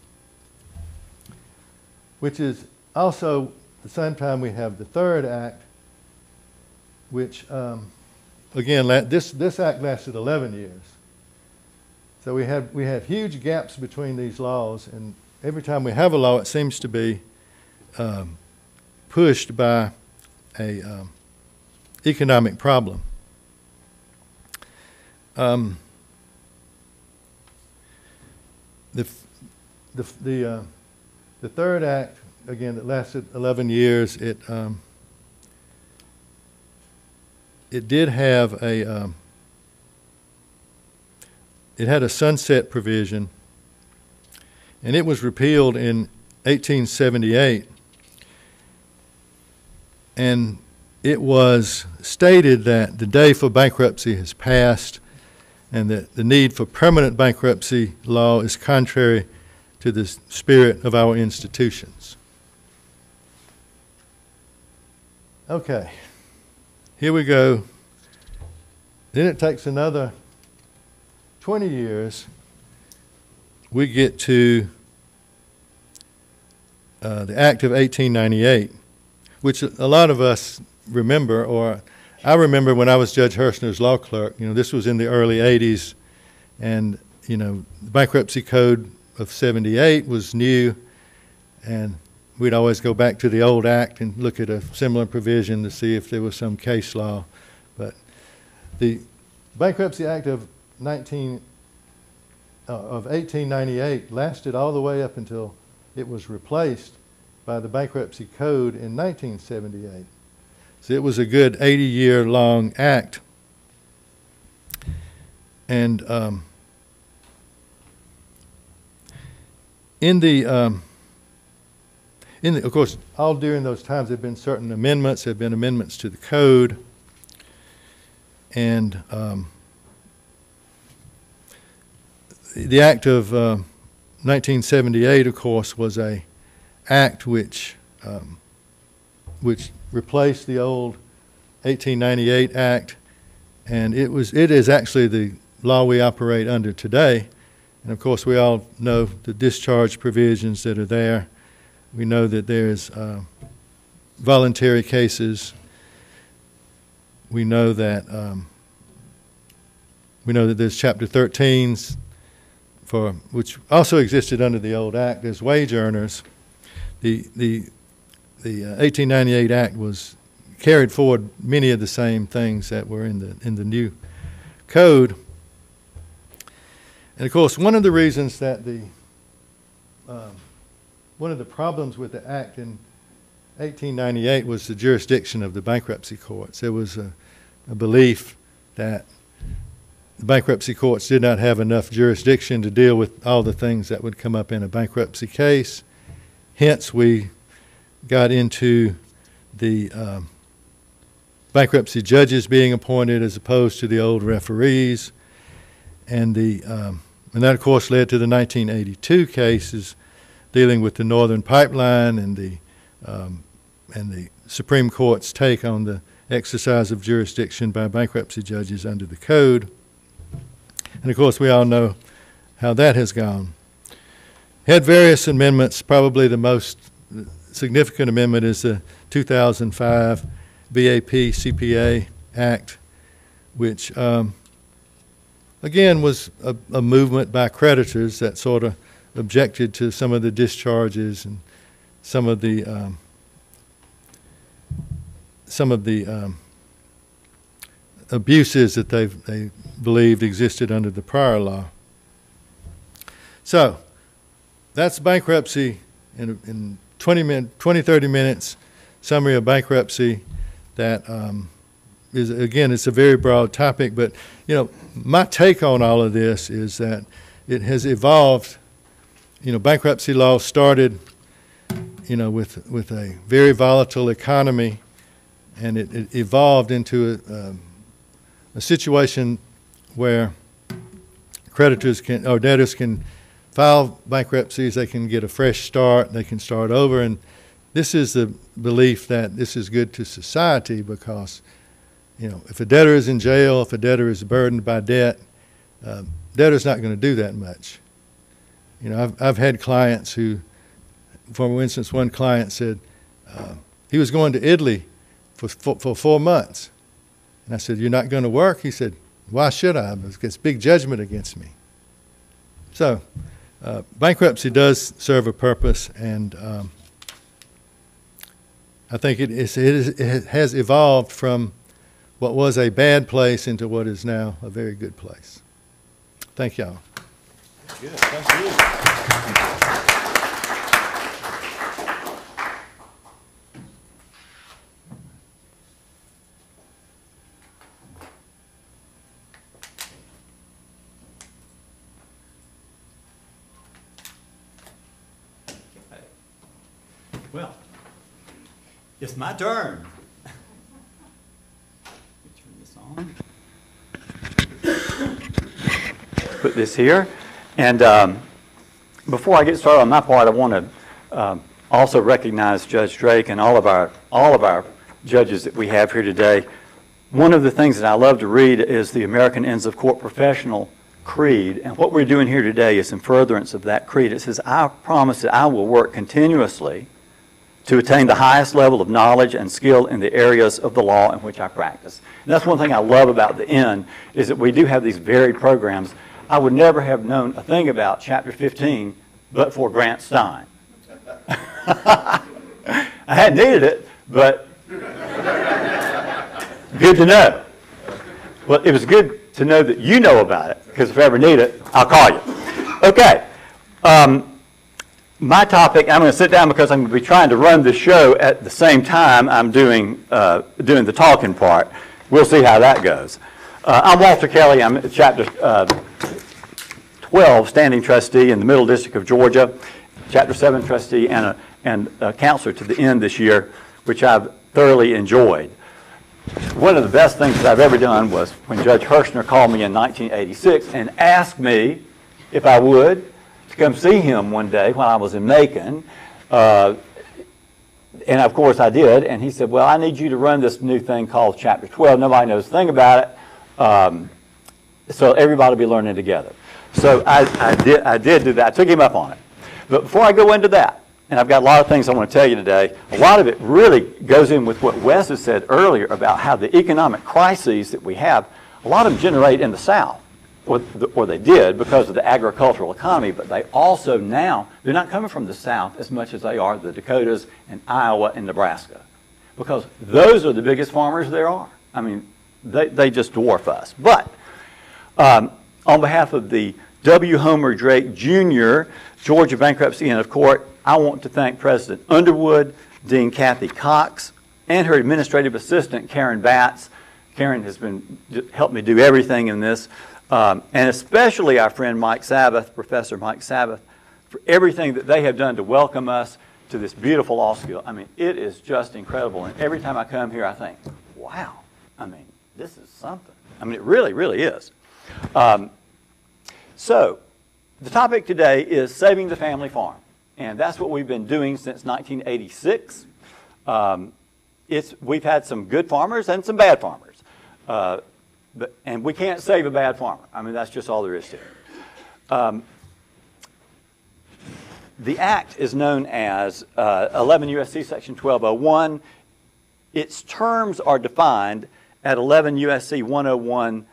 which is also the same time we have the third act, which again, this act lasted 11 years. So we have huge gaps between these laws, and every time we have a law, it seems to be pushed by a economic problem. The third act, again, that lasted 11 years. It did have it had a sunset provision, and it was repealed in 1878. And it was stated that the day for bankruptcy has passed, and that the need for permanent bankruptcy law is contrary to the spirit of our institutions. Okay, here we go. Then it takes another 20 years, we get to the Act of 1898, which a lot of us remember, or I remember when I was Judge Hershner's law clerk. You know, this was in the early 80s, and, you know, the Bankruptcy Code of 78 was new, and we'd always go back to the old act and look at a similar provision to see if there was some case law. But the Bankruptcy Act of 1898 lasted all the way up until it was replaced by the Bankruptcy Code in 1978. So it was a good 80-year-long act. And of course, all during those times there have been certain amendments. There have been amendments to the code. And the Act of 1978, of course, was a act which replaced the old 1898 Act, and it is actually the law we operate under today. And of course, we all know the discharge provisions that are there. We know that there's voluntary cases. We know that there's Chapter 13s, which also existed under the old Act. There's wage earners. The 1898 Act was carried forward many of the same things that were in the new code. And of course, one of the reasons that one of the problems with the Act in 1898 was the jurisdiction of the bankruptcy courts. There was a belief that the bankruptcy courts did not have enough jurisdiction to deal with all the things that would come up in a bankruptcy case. Hence, we got into the bankruptcy judges being appointed as opposed to the old referees. And that, of course, led to the 1982 cases dealing with the Northern Pipeline and the Supreme Court's take on the exercise of jurisdiction by bankruptcy judges under the code. And of course, we all know how that has gone. Had various amendments. Probably the most significant amendment is the 2005 BAP CPA Act, which again was a movement by creditors that sort of objected to some of the discharges and some of the abuses that they believed existed under the prior law. So that's bankruptcy in 20, 30 minutes, summary of bankruptcy. That is, again, it's a very broad topic, but, you know, my take on all of this is that it has evolved. You know, bankruptcy law started, you know, with a very volatile economy, and it evolved into a situation where creditors or debtors can file bankruptcies, they can get a fresh start, they can start over, and this is the belief that this is good to society because, you know, if a debtor is in jail, if a debtor is burdened by debt, debtor's not going to do that much. You know, I've had clients who, for instance, one client said he was going to Italy for 4 months. And I said, "You're not going to work?" He said, "Why should I? It's big judgment against me." So bankruptcy does serve a purpose, and I think it has evolved from what was a bad place into what is now a very good place. Thank y'all. Good, thank you. Well, it's my turn. Turn this on. Put this here. And before I get started on my part, I want to also recognize Judge Drake and all of our judges that we have here today. One of the things that I love to read is the American Inns of Court Professional creed, and what we're doing here today is in furtherance of that creed. It says, I promise that I will work continuously to attain the highest level of knowledge and skill in the areas of the law in which I practice. And that's one thing I love about the Inn, is that we do have these varied programs. I would never have known a thing about Chapter 15 but for Grant Stein. I hadn't needed it, but good to know. Well, it was good to know that you know about it, because if I ever need it, I'll call you. Okay. My topic, I'm going to sit down because I'm going to be trying to run the show at the same time I'm doing the talking part. We'll see how that goes. I'm Walter Kelley. I'm Chapter 12 Standing Trustee in the Middle District of Georgia, Chapter 7 Trustee, and a counselor to the Inn this year, which I've thoroughly enjoyed. One of the best things that I've ever done was when Judge Hirschner called me in 1986 and asked me if I would to come see him one day when I was in Macon. And of course I did. And he said, well, I need you to run this new thing called Chapter 12. Nobody knows a thing about it. So everybody will be learning together. So I did do that. I took him up on it. But before I go into that, and I've got a lot of things I want to tell you today, a lot of it really goes in with what Wes has said earlier about how the economic crises that we have, a lot of them generate in the South. Or they did because of the agricultural economy, but they also now, they're not coming from the South as much as they are the Dakotas and Iowa and Nebraska, because those are the biggest farmers there are. I mean, they just dwarf us. But on behalf of the W. Homer Drake Jr. Georgia Bankruptcy Inn of Court, I want to thank President Underwood, Dean Cathy Cox, and her administrative assistant, Karen Batts. Karen has helped me do everything in this. And especially our friend Mike Sabbath, Professor Mike Sabbath, for everything that they have done to welcome us to this beautiful law school. I mean, it is just incredible. And every time I come here, I think, wow, I mean, this is something. I mean, it really, really is. So the topic today is saving the family farm. And that's what we've been doing since 1986. We've had some good farmers and some bad farmers. And we can't save a bad farmer. I mean, that's just all there is to it. The Act is known as 11 U.S.C. Section 1201. Its terms are defined at 11 U.S.C. 101,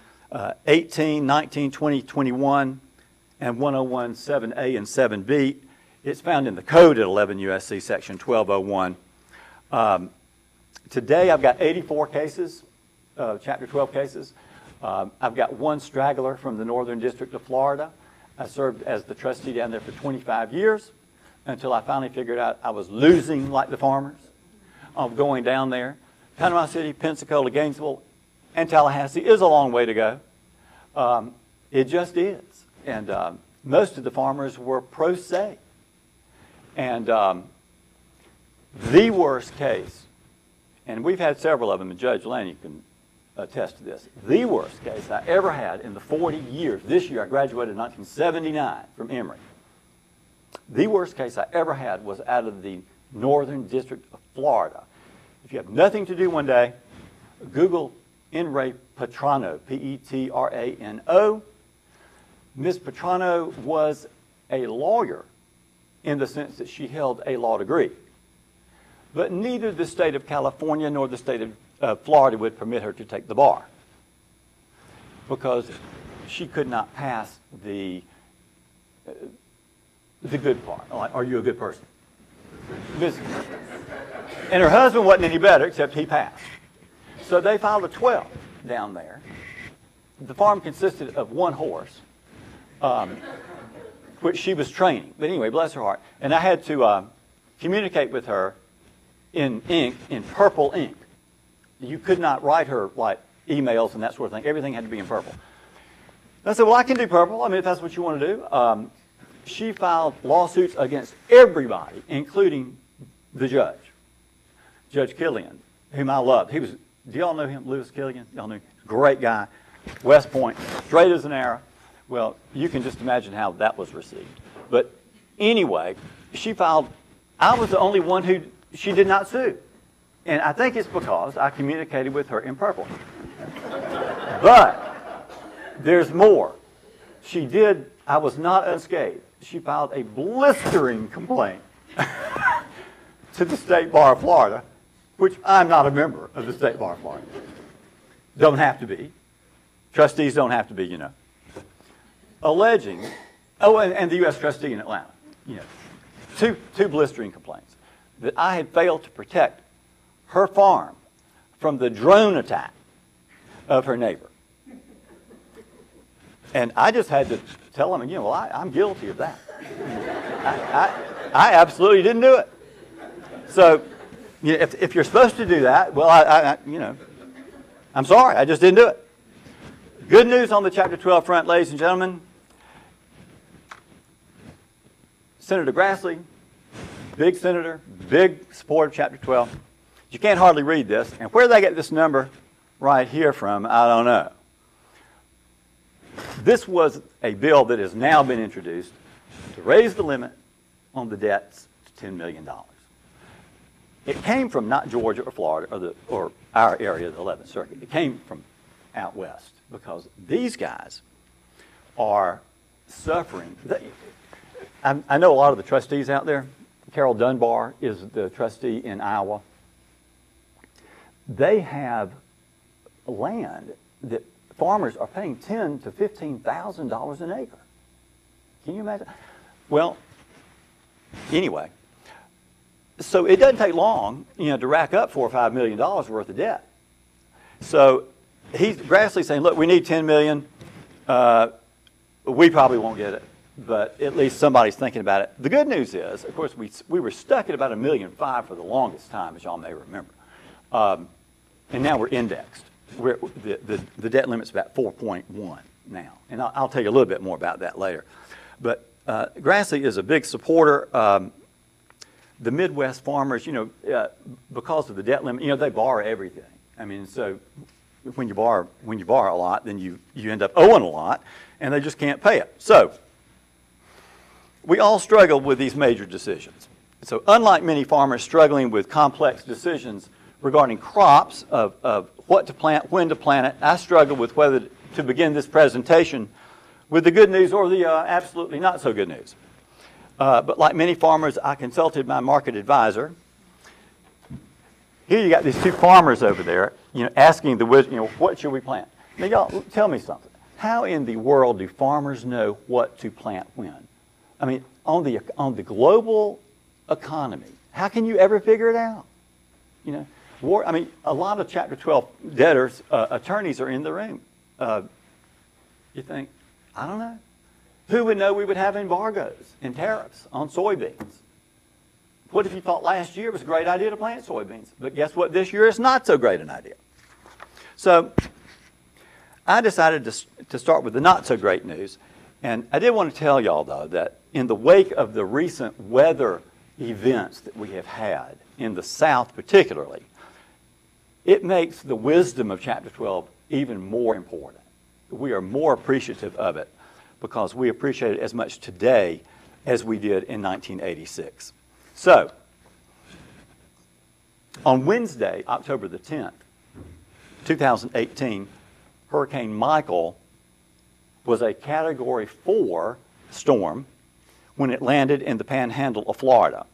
18, 19, 20, 21, and 101, 7A and 7B. It's found in the Code at 11 U.S.C. Section 1201. Today, I've got 84 cases, Chapter 12 cases. I've got one straggler from the Northern District of Florida. I served as the trustee down there for 25 years until I finally figured out I was losing like the farmers of going down there. Panama City, Pensacola, Gainesville, and Tallahassee is a long way to go. It just is. And most of the farmers were pro se. And the worst case, and we've had several of them, and Judge Lanny can attest to this, the worst case I ever had in the 40 years. This year I graduated in 1979 from Emory. The worst case I ever had was out of the Northern District of Florida. If you have nothing to do one day, Google Enray Petrano, P-E-T-R-A-N-O. Ms. Petrano was a lawyer in the sense that she held a law degree. But neither the state of California nor the state of Florida would permit her to take the bar because she could not pass the good part. Like, are you a good person? And her husband wasn't any better, except he passed. So they filed a 12 down there. The farm consisted of one horse, which she was training. But anyway, bless her heart. And I had to communicate with her in ink, in purple ink. You could not write her like emails and that sort of thing. Everything had to be in purple. I said, well, I can do purple. I mean, if that's what you want to do. She filed lawsuits against everybody, including the judge, Judge Killian, whom I loved. He was, do y'all know him, Lewis Killian? Y'all knew him? Great guy, West Point, straight as an arrow. Well, you can just imagine how that was received. But anyway, she filed, I was the only one who she did not sue. And I think it's because I communicated with her in purple. But there's more. she did, I was not unscathed. She filed a blistering complaint to the State Bar of Florida, which I'm not a member of the State Bar of Florida. Don't have to be. Trustees don't have to be, you know. Alleging, and the U.S. trustee in Atlanta, you know, two blistering complaints, that I had failed to protect her farm from the drone attack of her neighbor. And I just had to tell them, you know, well, I'm guilty of that. I absolutely didn't do it. So, you know, if you're supposed to do that, well, you know, I'm sorry, I just didn't do it. Good news on the Chapter 12 front, ladies and gentlemen. Senator Grassley, big senator, big supporter of Chapter 12. You can't hardly read this. And where they get this number right here from, I don't know. This was a bill that has now been introduced to raise the limit on the debts to $10 million. It came from not Georgia or Florida or our area, the 11th Circuit. It came from out west because these guys are suffering. I know a lot of the trustees out there. Carol Dunbar is the trustee in Iowa. They have land that farmers are paying $10,000 to $15,000 an acre. Can you imagine? Well, anyway, so it doesn't take long, you know, to rack up $4 or $5 million worth of debt. So Grassley's saying, look, we need $10 million. We probably won't get it, but at least somebody's thinking about it. The good news is, of course, we were stuck at about $1.5 million for the longest time, as y'all may remember, and now we're indexed. The debt limit's about 4.1 now, and I'll tell you a little bit more about that later. But Grassley is a big supporter. The Midwest farmers, you know, because of the debt limit, you know, they borrow everything. I mean, so when you borrow a lot, then you end up owing a lot, and they just can't pay it. So we all struggle with these major decisions. So unlike many farmers struggling with complex decisions regarding crops of what to plant, when to plant it, I struggle with whether to begin this presentation with the good news or the absolutely not so good news. But like many farmers, I consulted my market advisor. Here you got these two farmers over there, you know, asking the wisdom, you know, what should we plant? Now, y'all, tell me something. How in the world do farmers know what to plant when? I mean, on the global economy, how can you ever figure it out? You know, I mean, a lot of Chapter 12 debtors, attorneys are in the room. You think, I don't know. Who would know we would have embargoes and tariffs on soybeans? What if you thought last year was a great idea to plant soybeans? But guess what? This year is not so great an idea. So I decided to start with the not so great news. And I did want to tell y'all, though, that in the wake of the recent weather events that we have had in the South particularly, it makes the wisdom of Chapter 12 even more important. We are more appreciative of it because we appreciate it as much today as we did in 1986. So, on Wednesday, October the 10th, 2018, Hurricane Michael was a Category 4 storm when it landed in the panhandle of Florida,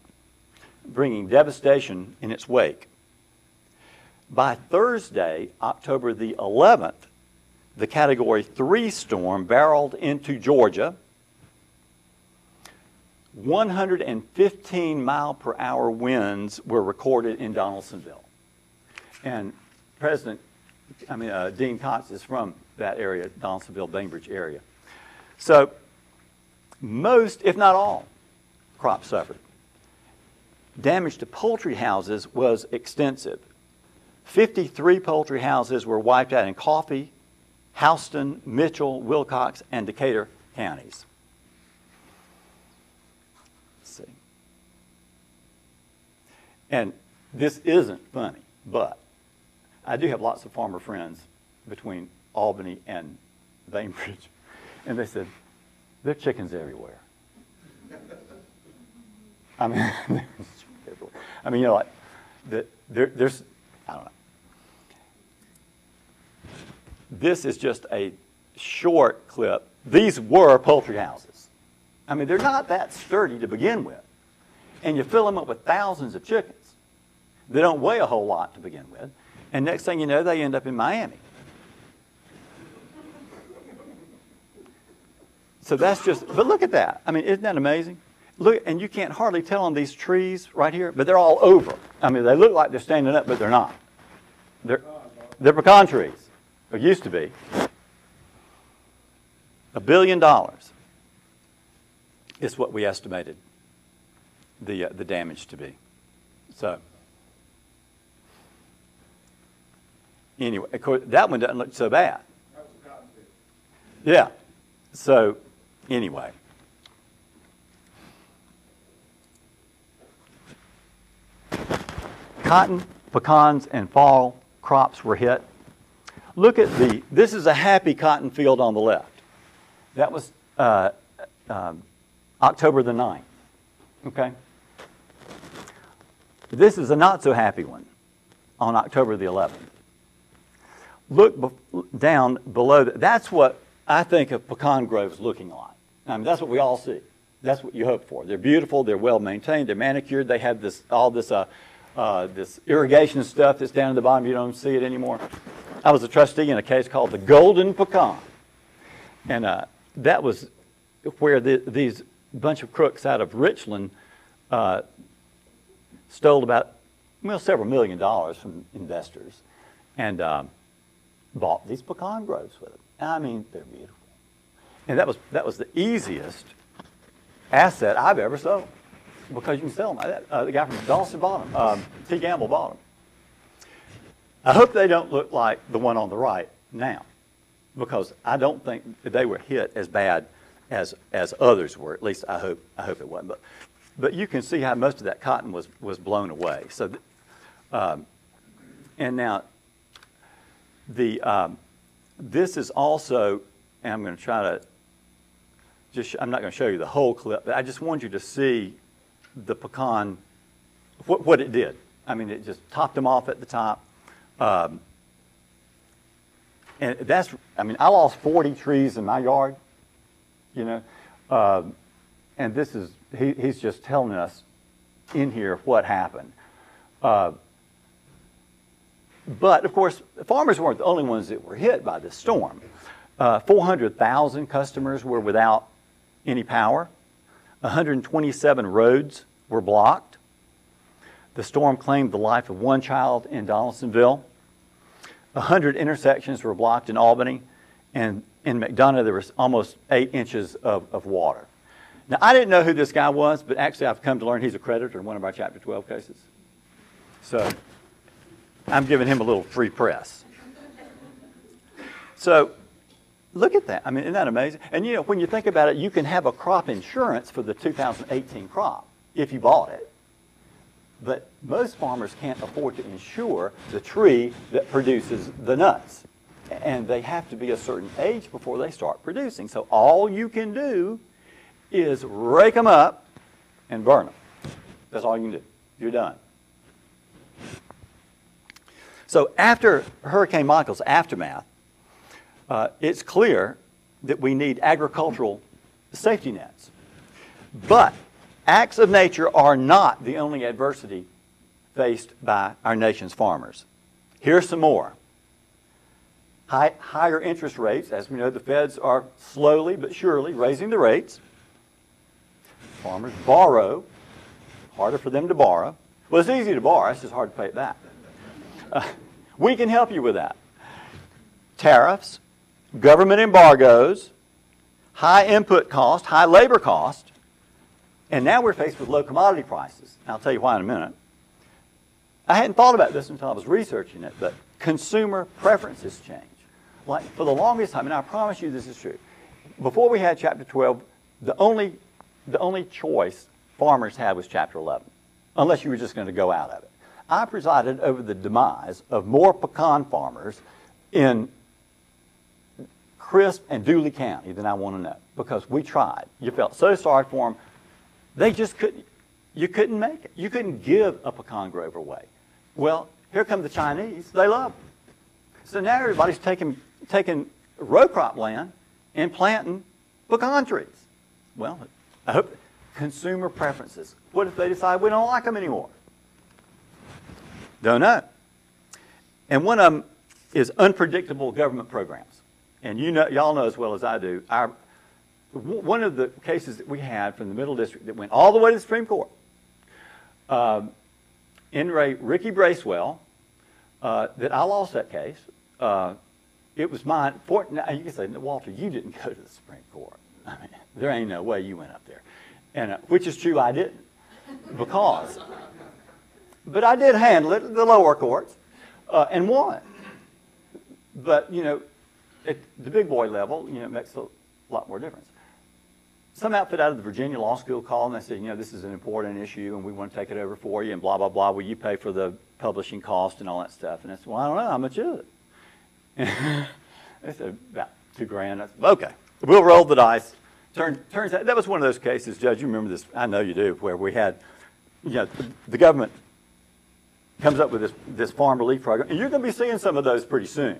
bringing devastation in its wake. By Thursday, October the 11th, the Category 3 storm barreled into Georgia. 115-mile-per-hour winds were recorded in Donaldsonville. And Dean Cox is from that area, Donaldsonville, Bainbridge area. So most, if not all, crops suffered. Damage to poultry houses was extensive. 53 poultry houses were wiped out in Coffee, Houston, Mitchell, Wilcox, and Decatur counties. Let's see. And this isn't funny, but I do have lots of farmer friends between Albany and Bainbridge, and they said, there are chickens everywhere. I mean, you know, like, there's, I don't know. This is just a short clip, these were poultry houses. I mean, they're not that sturdy to begin with. And you fill them up with thousands of chickens. They don't weigh a whole lot to begin with. And next thing you know, they end up in Miami. So that's just, but look at that. I mean, isn't that amazing? Look, and you can't hardly tell on these trees right here, but they're all over. I mean, they look like they're standing up, but they're not. They're pecan trees, or used to be. $1 billion is what we estimated the damage to be. So, anyway, of course, that one doesn't look so bad. Yeah. So, anyway. Cotton, pecans, and fall crops were hit. Look at this is a happy cotton field on the left. That was October the 9th, okay? This is a not so happy one on October the 11th. Look down below, that's what I think of pecan groves looking like. I mean, that's what we all see. That's what you hope for. They're beautiful, they're well maintained, they're manicured, they have this this irrigation stuff that's down at the bottom. You don't see it anymore. I was a trustee in a case called the Golden Pecan. And that was where these bunch of crooks out of Richland stole about, well, several $1 million from investors and bought these pecan groves with them. I mean, they're beautiful. And that was the easiest asset I've ever sold, because you can sell them. The guy from Dawson bought them. T. Gamble bought them. I hope they don't look like the one on the right now, because I don't think they were hit as bad as others were. At least I hope it wasn't. But you can see how most of that cotton was blown away. So, and now this is also, and I'm going to try to I'm not going to show you the whole clip, but I just want you to see the pecan, what it did. I mean, it just topped them off at the top. And that's, I mean, I lost 40 trees in my yard, you know. And this is, he's just telling us in here what happened. But, of course, farmers weren't the only ones that were hit by this storm. 400,000 customers were without any power. 127 roads were blocked. The storm claimed the life of one child in Donaldsonville. 100 intersections were blocked in Albany. And in McDonough, there was almost 8 inches of water. Now, I didn't know who this guy was, but actually I've come to learn he's a creditor in one of our Chapter 12 cases. So I'm giving him a little free press. So look at that. I mean, isn't that amazing? And, you know, when you think about it, you can have a crop insurance for the 2018 crop if you bought it. But most farmers can't afford to insure the tree that produces the nuts. And they have to be a certain age before they start producing. So all you can do is rake them up and burn them. That's all you can do. You're done. So after Hurricane Michael's aftermath, it's clear that we need agricultural safety nets. But acts of nature are not the only adversity faced by our nation's farmers. Here's some more. Higher interest rates. As we know, the feds are slowly but surely raising the rates. Farmers borrow. Harder for them to borrow. Well, it's easy to borrow. It's just hard to pay it back. We can help you with that. Tariffs, government embargoes, high input cost, high labor cost, and now we're faced with low commodity prices. I'll tell you why in a minute. I hadn't thought about this until I was researching it, but consumer preferences change. Like for the longest time, and I promise you this is true, before we had Chapter 12, the only choice farmers had was Chapter 11, unless you were just going to go out of it. I presided over the demise of more pecan farmers in Crisp and Dooley County than I want to know, because we tried. You felt so sorry for them. They just couldn't, you couldn't make it. You couldn't give a pecan grove away. Well, here come the Chinese. They love them. So now everybody's taking row crop land and planting pecan trees. Well, I hope consumer preferences. What if they decide we don't like them anymore? Don't know. And one of them is unpredictable government programs. And y'all know as well as I do, one of the cases that we had from the Middle District that went all the way to the Supreme Court, in re Ricky Bracewell, that I lost that case. It was mine. You can say, Walter, you didn't go to the Supreme Court. I mean, there ain't no way you went up there. And which is true, I didn't. But I did handle it at the lower courts and won. But, at the big boy level, it makes a lot more difference. Some outfit out of the Virginia Law School called and they said, this is an important issue and we want to take it over for you and blah, blah, blah. Will you pay for the publishing cost and all that stuff? And I said, well, I don't know. How much is it? And they said, about $2,000. I said, okay, we'll roll the dice. Turns out that was one of those cases, Judge, you remember this, I know you do, where we had, the government comes up with this farm relief program, and you're going to be seeing some of those pretty soon.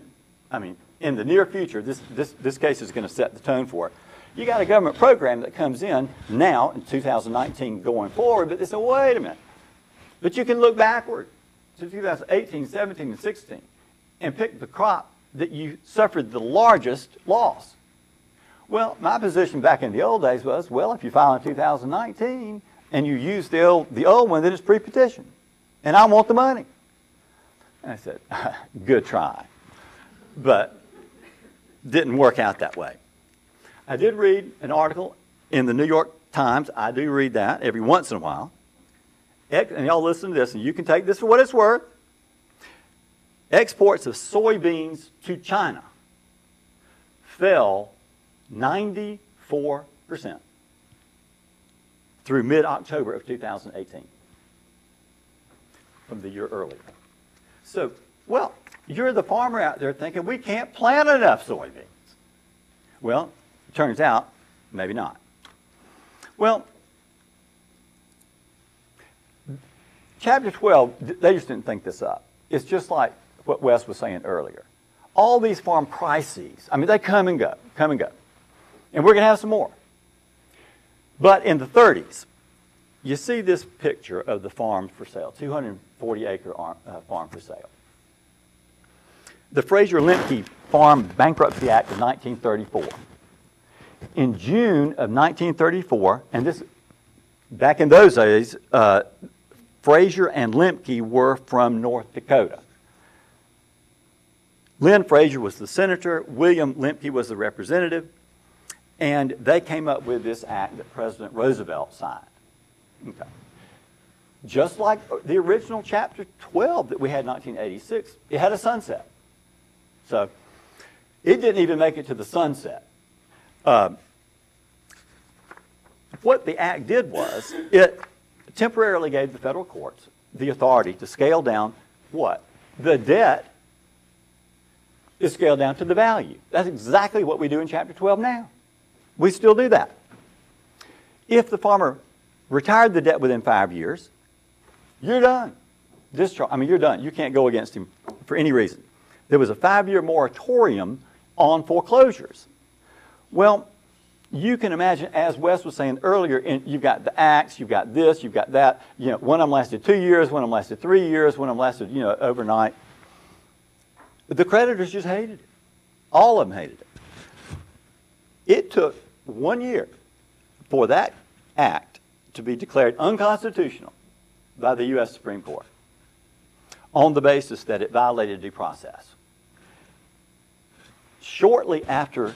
I mean, in the near future, this case is going to set the tone for it. You got a government program that comes in now in 2019 going forward, but they say, wait a minute. But you can look backward to 2018, 17, and 16 and pick the crop that you suffered the largest loss. Well, my position back in the old days was, well, if you file in 2019 and you use the old one, then it's pre-petition. And I want the money. And I said, good try. But didn't work out that way. I did read an article in the New York Times. I do read that every once in a while. And y'all listen to this, and you can take this for what it's worth. Exports of soybeans to China fell 94% through mid-October of 2018 from the year earlier. So, well, you're the farmer out there thinking we can't plant enough soybeans. Well, turns out, maybe not. Well, Chapter 12, they just didn't think this up. It's just like what Wes was saying earlier. All these farm crises, I mean, they come and go. And we're going to have some more. But in the 30s, you see this picture of the farm for sale, 240-acre farm for sale. The Fraser-Lemke Farm Bankruptcy Act of 1934. In June of 1934, and this, back in those days, Fraser and Lemke were from North Dakota. Lynn Fraser was the senator, William Lemke was the representative, and they came up with this act that President Roosevelt signed. Okay. Just like the original Chapter 12 that we had in 1986, it had a sunset. So it didn't even make it to the sunset. What the act did was it temporarily gave the federal courts the authority to scale down what? The debt is scaled down to the value. That's exactly what we do in Chapter 12 now. We still do that. If the farmer retired the debt within 5 years, you're done. You're done. You can't go against him for any reason. There was a 5-year moratorium on foreclosures. Well, you can imagine, as Wes was saying earlier, you've got the acts, you've got this, you've got that. One of them lasted 2 years, one of them lasted 3 years, one of them lasted, overnight. The creditors just hated it. All of them hated it. It took 1 year for that act to be declared unconstitutional by the U.S. Supreme Court on the basis that it violated due process. Shortly after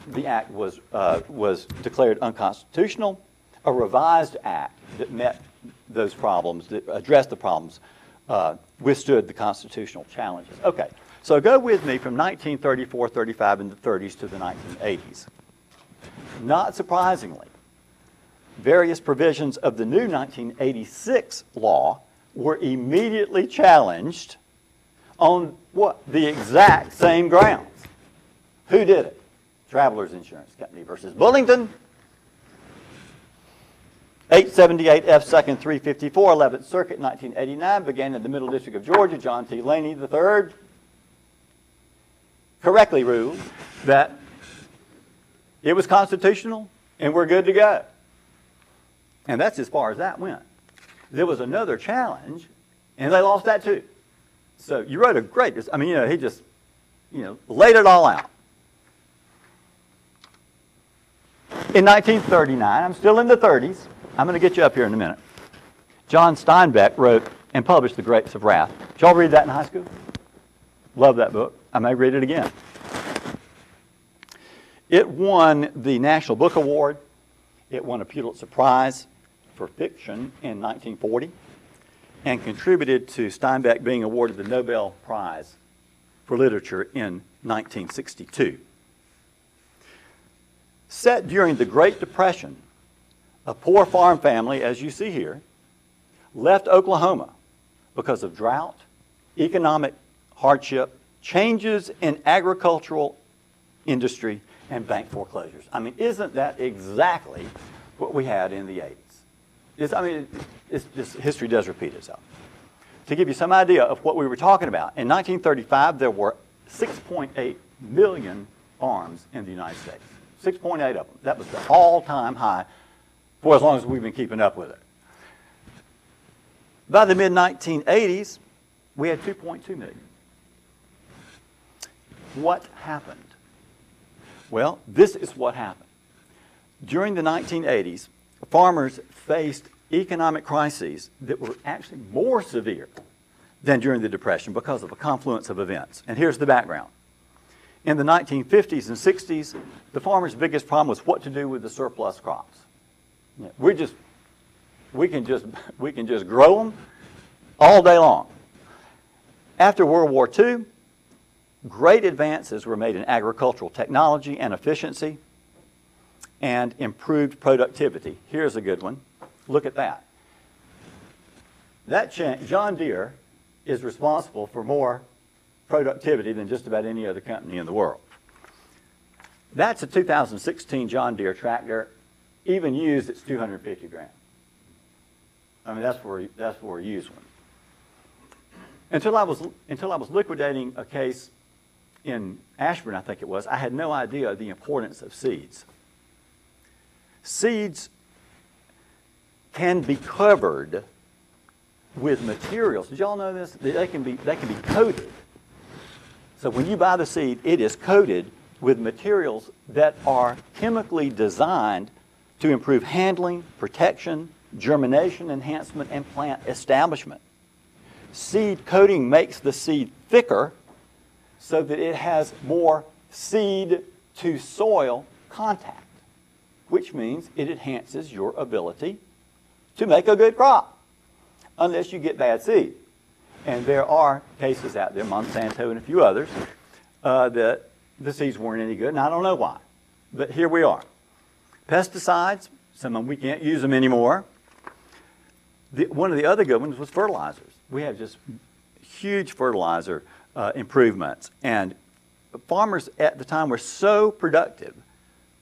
the act was declared unconstitutional, a revised act that met those problems, that addressed the problems, withstood the constitutional challenges. Okay, so go with me from 1934, 35, and the 30s to the 1980s. Not surprisingly, various provisions of the new 1986 law were immediately challenged on what? The exact same grounds. Who did it? Travelers Insurance Company versus Bullington. 878 F. 2nd 354, 11th Circuit, 1989, began in the Middle District of Georgia, John T. Laney III. correctly ruled that it was constitutional and we're good to go. And that's as far as that went. There was another challenge, and they lost that too. So you wrote a great, I mean, he just, laid it all out. In 1939, I'm still in the 30s. I'm going to get you up here in a minute. John Steinbeck wrote and published The Grapes of Wrath. Did y'all read that in high school? Love that book. I may read it again. It won the National Book Award. It won a Pulitzer Prize for fiction in 1940 and contributed to Steinbeck being awarded the Nobel Prize for Literature in 1962. Set during the Great Depression, a poor farm family, as you see here, left Oklahoma because of drought, economic hardship, changes in agricultural industry, and bank foreclosures. I mean, isn't that exactly what we had in the 80s? It's just history does repeat itself. To give you some idea of what we were talking about, in 1935 there were 6.8 million farms in the United States. 6.8 of them. That was the all-time high for as long as we've been keeping up with it. By the mid-1980s, we had 2.2 million. What happened? Well, this is what happened. During the 1980s, farmers faced economic crises that were actually more severe than during the Depression because of a confluence of events. And here's the background. In the 1950s and 60s, the farmers' biggest problem was what to do with the surplus crops. We can just grow them all day long. After World War II, great advances were made in agricultural technology and efficiency and improved productivity. Here's a good one. Look at that. John Deere is responsible for more productivity than just about any other company in the world. That's a 2016 John Deere tractor. Even used, it's 250 grand. I mean, that's for a used one. Until I was liquidating a case in Ashburn, I think it was, I had no idea the importance of seeds. Seeds can be covered with materials. Did y'all know this? They can be coated. So when you buy the seed, it is coated with materials that are chemically designed to improve handling, protection, germination enhancement, and plant establishment. Seed coating makes the seed thicker so that it has more seed to soil contact, which means it enhances your ability to make a good crop, unless you get bad seed. And there are cases out there, Monsanto and a few others, that the seeds weren't any good, and I don't know why. But here we are. Pesticides, some of them we can't use them anymore. One of the other good ones was fertilizers. We have just huge fertilizer improvements. And farmers at the time were so productive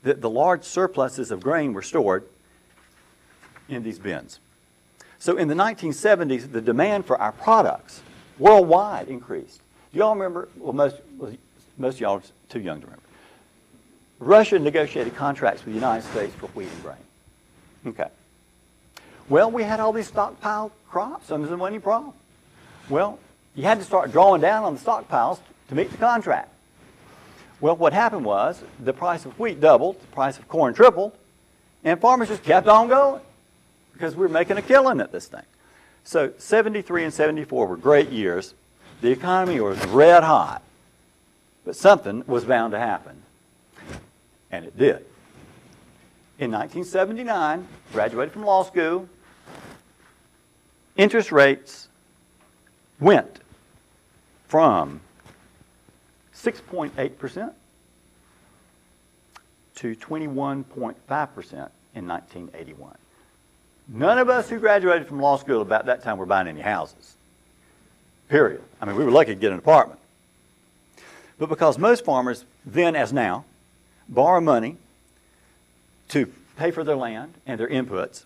that the large surpluses of grain were stored in these bins. So in the 1970s, the demand for our products worldwide increased. Do y'all remember? Well, most of y'all are too young to remember. Russia negotiated contracts with the United States for wheat and grain. Okay. Well, we had all these stockpiled crops, so there wasn't any problem. Well, you had to start drawing down on the stockpiles to meet the contract. Well, what happened was the price of wheat doubled, the price of corn tripled, and farmers just kept on going because we were making a killing at this thing. So 73 and 74 were great years. The economy was red hot, but something was bound to happen, and it did. In 1979, graduated from law school, interest rates went from 6.8% to 21.5% in 1981. None of us who graduated from law school about that time were buying any houses, period. I mean, we were lucky to get an apartment. But because most farmers, then as now, borrow money to pay for their land and their inputs,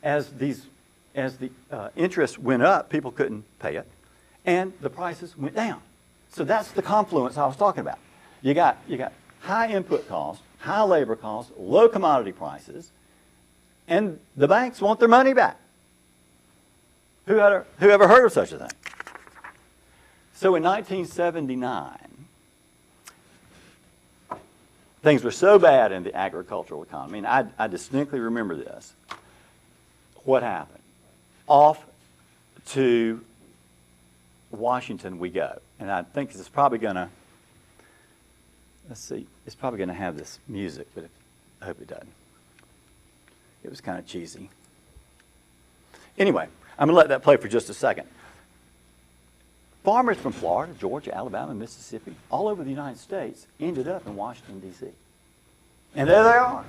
as the interest went up, people couldn't pay it, and the prices went down. So that's the confluence I was talking about. You got high input costs, high labor costs, low commodity prices, and the banks want their money back. Who ever heard of such a thing? So in 1979, things were so bad in the agricultural economy, and I distinctly remember this. What happened? Off to Washington we go. And I think it's probably going to, let's see, it's probably going to have this music, but I hope it doesn't. It was kind of cheesy. Anyway, I'm going to let that play for just a second. Farmers from Florida, Georgia, Alabama, Mississippi, all over the United States ended up in Washington, D.C. And there they are.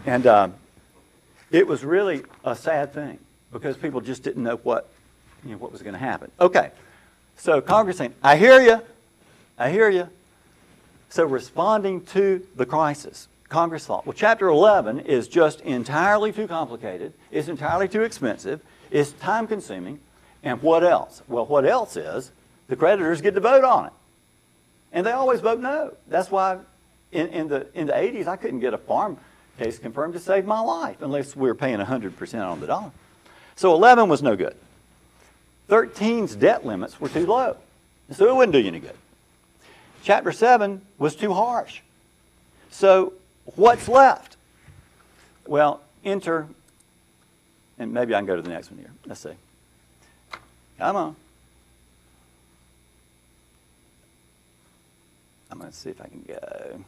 And it was really a sad thing because people just didn't know what was going to happen. Okay, so Congress saying, I hear you, I hear you. So responding to the crisis, Congress thought, well, Chapter 11 is just entirely too complicated, it's entirely too expensive, it's time-consuming, and what else? Well, what else is the creditors get to vote on it. And they always vote no. That's why in the 80s I couldn't get a farm case confirmed to save my life unless we were paying 100% on the dollar. So 11 was no good. 13's debt limits were too low, so it wouldn't do you any good. Chapter 7 was too harsh. So what's left? Well, enter, and maybe I can go to the next one here. Let's see. Come on. I'm going to see if I can go.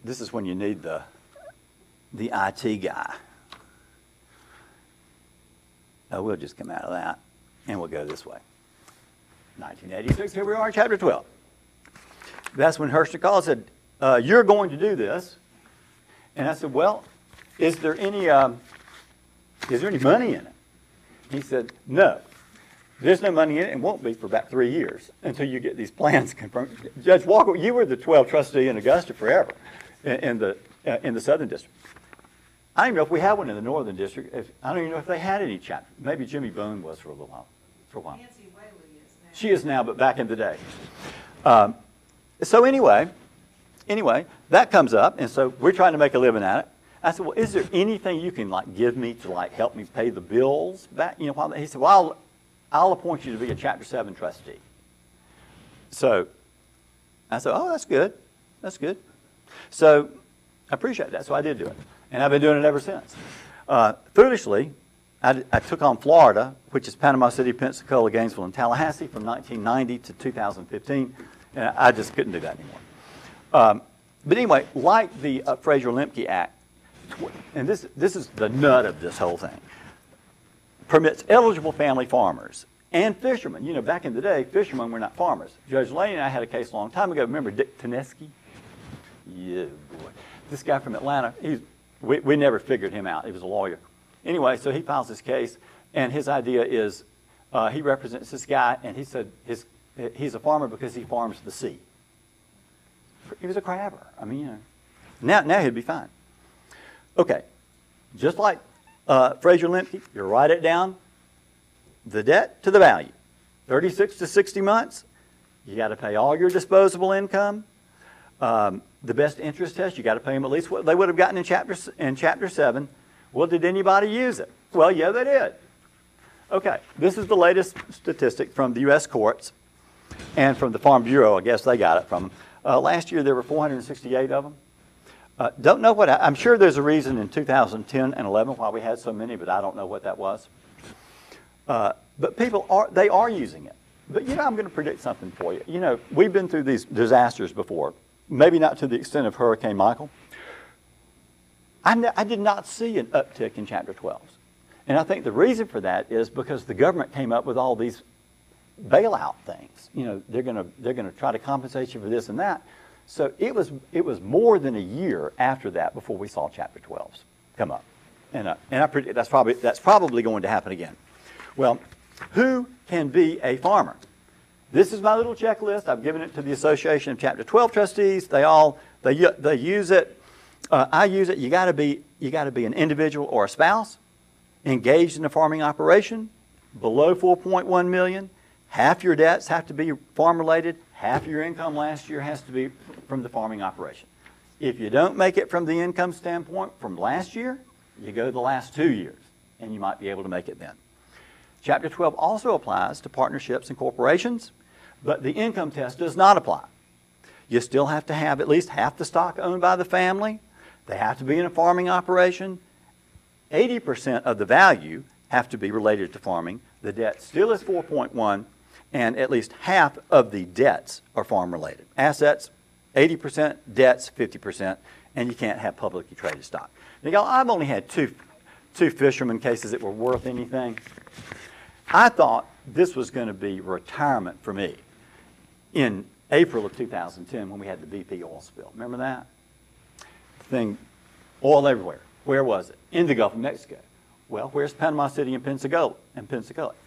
This is when you need the IT guy. Oh, we'll just come out of that, and we'll go this way. 1986, here we are, Chapter 12. That's when Hershey Call said, you're going to do this. And I said, well, is there any money in it? He said, no. There's no money in it and won't be for about 3 years until you get these plans confirmed. Judge Walker, you were the 12th trustee in Augusta forever in the Southern District. I don't even know if we have one in the Northern District. I don't even know if they had any chapters. Maybe Jimmy Boone was for a little while. Nancy Whaley is now. She is now, but back in the day. So anyway, that comes up, and so we're trying to make a living at it. I said, well, is there anything you can give me to help me pay the bills back? He said, well, I'll appoint you to be a Chapter 7 trustee. So I said, oh, that's good. That's good. So I appreciate that. So I did do it. And I've been doing it ever since. Foolishly, I took on Florida, which is Panama City, Pensacola, Gainesville, and Tallahassee from 1990 to 2015. And I just couldn't do that anymore. But anyway, like the Fraser-Lemke Act, and this is the nut of this whole thing, permits eligible family farmers and fishermen. Back in the day, fishermen were not farmers. Judge Lane and I had a case a long time ago. Remember Dick Teneski? Yeah, boy. This guy from Atlanta, we never figured him out. He was a lawyer. Anyway, so he files his case, and his idea is he represents this guy, and he said he's a farmer because he farms the sea. He was a crabber. I mean, now he'd be fine. Okay, just like Fraser-Lemke, you write it down, the debt to the value. 36 to 60 months, you got to pay all your disposable income. The best interest test, you got to pay them at least what they would have gotten in Chapter 7. Well, did anybody use it? Well, yeah, they did. Okay, this is the latest statistic from the U.S. courts and from the Farm Bureau. I guess they got it from them. Last year, there were 468 of them. Don't know what, I'm sure there's a reason in 2010 and 11 why we had so many, but I don't know what that was. But people are using it. But I'm going to predict something for you. We've been through these disasters before, maybe not to the extent of Hurricane Michael. I did not see an uptick in Chapter 12s. And I think the reason for that is because the government came up with all these bailout things. They're going to try to compensate you for this and that. So it was more than a year after that before we saw Chapter 12s come up, and I predict that's probably going to happen again. Well, who can be a farmer? This is my little checklist. I've given it to the Association of Chapter 12 trustees. They use it. I use it. You got to be an individual or a spouse. engaged in a farming operation, below 4.1 million, half your debts have to be farm-related, half your income last year has to be from the farming operation. If you don't make it from the income standpoint from last year, you go the last 2 years, and you might be able to make it then. Chapter 12 also applies to partnerships and corporations, but the income test does not apply. You still have to have at least half the stock owned by the family. They have to be in a farming operation. 80% of the value have to be related to farming. The debt still is 4.1, and at least half of the debts are farm-related. Assets, 80%, debts, 50%, and you can't have publicly traded stock. Now, y'all, I've only had two fisherman cases that were worth anything. I thought this was going to be retirement for me in April of 2010 when we had the BP oil spill. Remember that? Thing, oil everywhere. Where was it? In the Gulf of Mexico. Well, where's Panama City and Pensacola?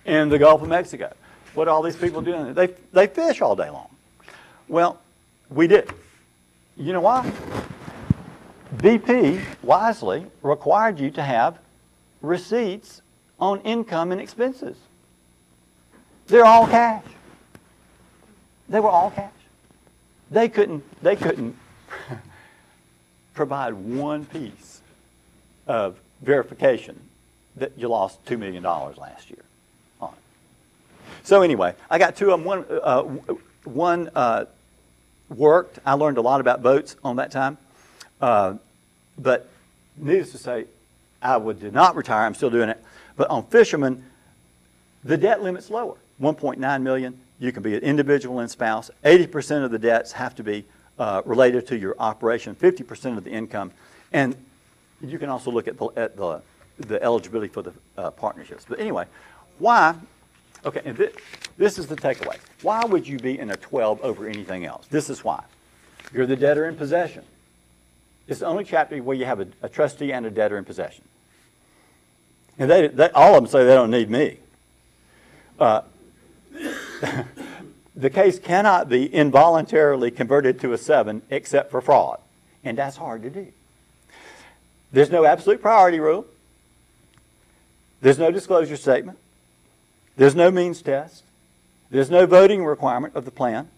In the Gulf of Mexico. What are all these people doing? They fish all day long. Well, we did. You know why? BP wisely required you to have receipts on income and expenses. They're all cash. They were all cash. They couldn't provide one piece of verification that you lost $2 million last year on it. So anyway, I got two of them. One worked. I learned a lot about boats on that time. But needless to say, I did not retire. I'm still doing it. But on fishermen, the debt limit's lower. 1.9 million. You can be an individual and spouse. 80% of the debts have to be related to your operation. 50% of the income, and you can also look at the eligibility for the partnerships. But anyway, why? Okay, and this is the takeaway. Why would you be in a 12 over anything else? This is why. You're the debtor in possession. It's the only chapter where you have a trustee and a debtor in possession. And all of them say they don't need me. The case cannot be involuntarily converted to a 7 except for fraud, and that's hard to do. There's no absolute priority rule. There's no disclosure statement. There's no means test. There's no voting requirement of the plan.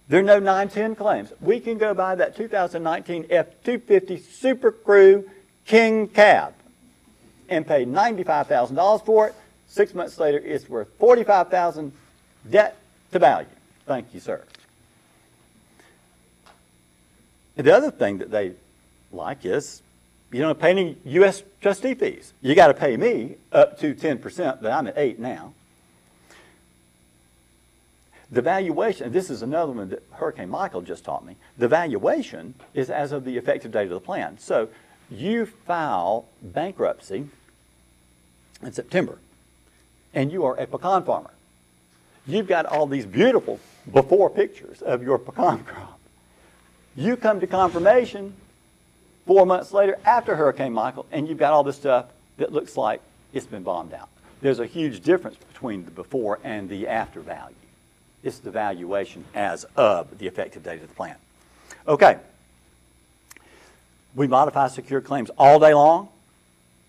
There are no 910 claims. We can go buy that 2019 F-250 Super Crew King Cab and pay $95,000 for it. 6 months later, it's worth $45,000 debt to value. Thank you, sir. And the other thing that they like is you don't pay any U.S. trustee fees. You got to pay me up to 10%, but I'm at 8 now. The valuation, this is another one that Hurricane Michael just taught me. The valuation is as of the effective date of the plan. So you file bankruptcy in September, and you are a pecan farmer. You've got all these beautiful before pictures of your pecan crop. You come to confirmation 4 months later after Hurricane Michael, and you've got all this stuff that looks like it's been bombed out. There's a huge difference between the before and the after value. It's the valuation as of the effective date of the plan. Okay. We modify secured claims all day long.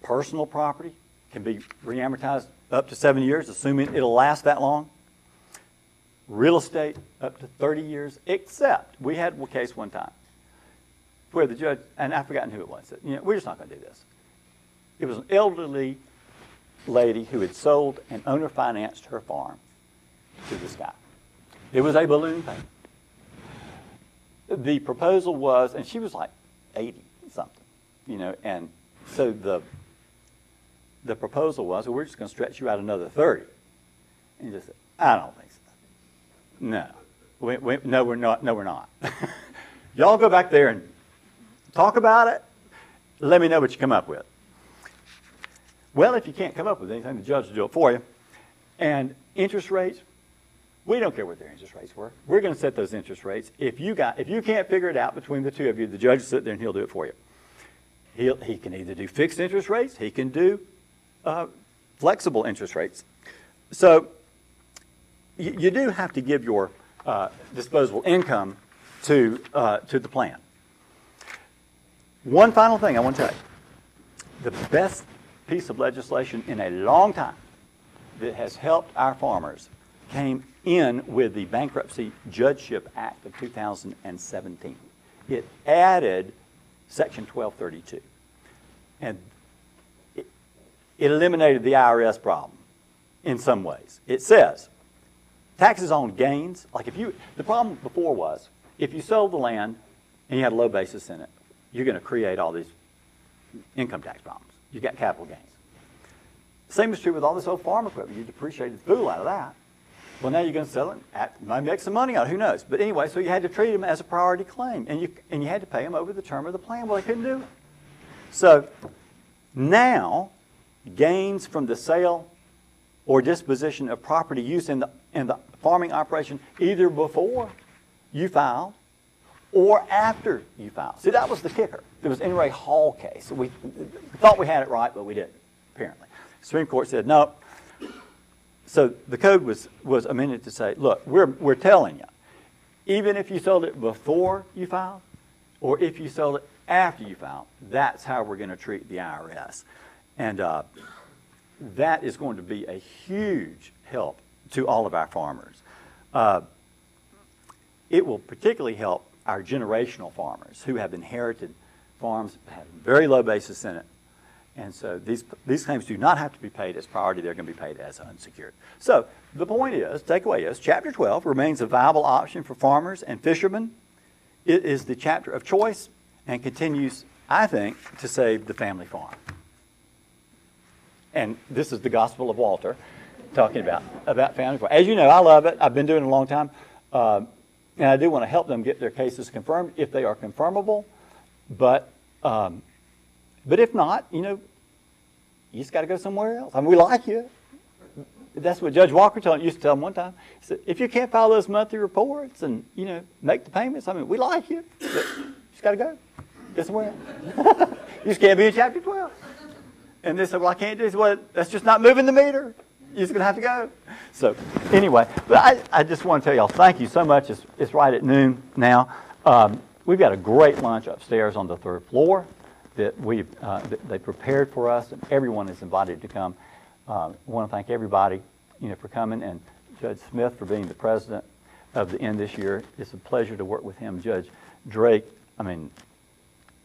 Personal property can be reamortized up to 7 years, assuming it'll last that long. Real estate up to 30 years, except we had a case one time where the judge, and I've forgotten who it was, said, we're just not going to do this. It was an elderly lady who had sold and owner-financed her farm to this guy. It was a balloon payment. The proposal was, and she was like 80-something, and so the proposal was, well, we're just going to stretch you out another 30. And he just said, I don't think so. No. No, we're not. No, we're not. Y'all go back there and talk about it. Let me know what you come up with. Well, if you can't come up with anything, the judge will do it for you. And interest rates, we don't care what their interest rates were. We're going to set those interest rates. If you can't figure it out between the two of you, the judge will sit there and he'll do it for you. He can either do fixed interest rates, he can do flexible interest rates. So you do have to give your disposable income to the plan. One final thing I want to tell you. The best piece of legislation in a long time that has helped our farmers came in with the Bankruptcy Judgeship Act of 2017. It added Section 1232. And it eliminated the IRS problem in some ways. It says taxes on gains, like the problem before was if you sold the land and you had a low basis in it, you're going to create all these income tax problems. You got capital gains. Same is true with all this old farm equipment. You depreciated the fool out of that. Well, now you're going to sell it, might make some money on it, who knows? But anyway, so you had to treat them as a priority claim, and you had to pay them over the term of the plan. Well, they couldn't do it. So now, gains from the sale or disposition of property use in the farming operation, either before you filed or after you filed. See, that was the kicker. There was N. Ray Hall case. We thought we had it right, but we didn't, apparently. The Supreme Court said, no. So the code was amended to say, look, we're telling you, even if you sold it before you filed or if you sold it after you filed, that's how we're going to treat the IRS. And that is going to be a huge help to all of our farmers. It will particularly help our generational farmers who have inherited farms that have very low basis in it. And so these claims do not have to be paid as priority. They're going to be paid as unsecured. So the point is, takeaway is, Chapter 12 remains a viable option for farmers and fishermen. It is the chapter of choice and continues, I think, to save the family farm. And this is the Gospel of Walter talking about family farm. As you know, I love it. I've been doing it a long time. And I do want to help them get their cases confirmed if they are confirmable. But if not, you just got to go somewhere else. I mean, we like you. That's what Judge Walker used to tell them one time. He said, if you can't file those monthly reports and, make the payments, I mean, we like you. But you just got to go. Go somewhere else. You just can't be in Chapter 12. And they said, well, I can't do this. Well, that's just not moving the meter. You're just going to have to go. So anyway, but I just want to tell y'all, thank you so much. It's right at noon now. We've got a great lunch upstairs on the 3rd floor that they prepared for us, and everyone is invited to come. I want to thank everybody, for coming, and Judge Smith for being the president of the end this year. It's a pleasure to work with him. Judge Drake, I mean,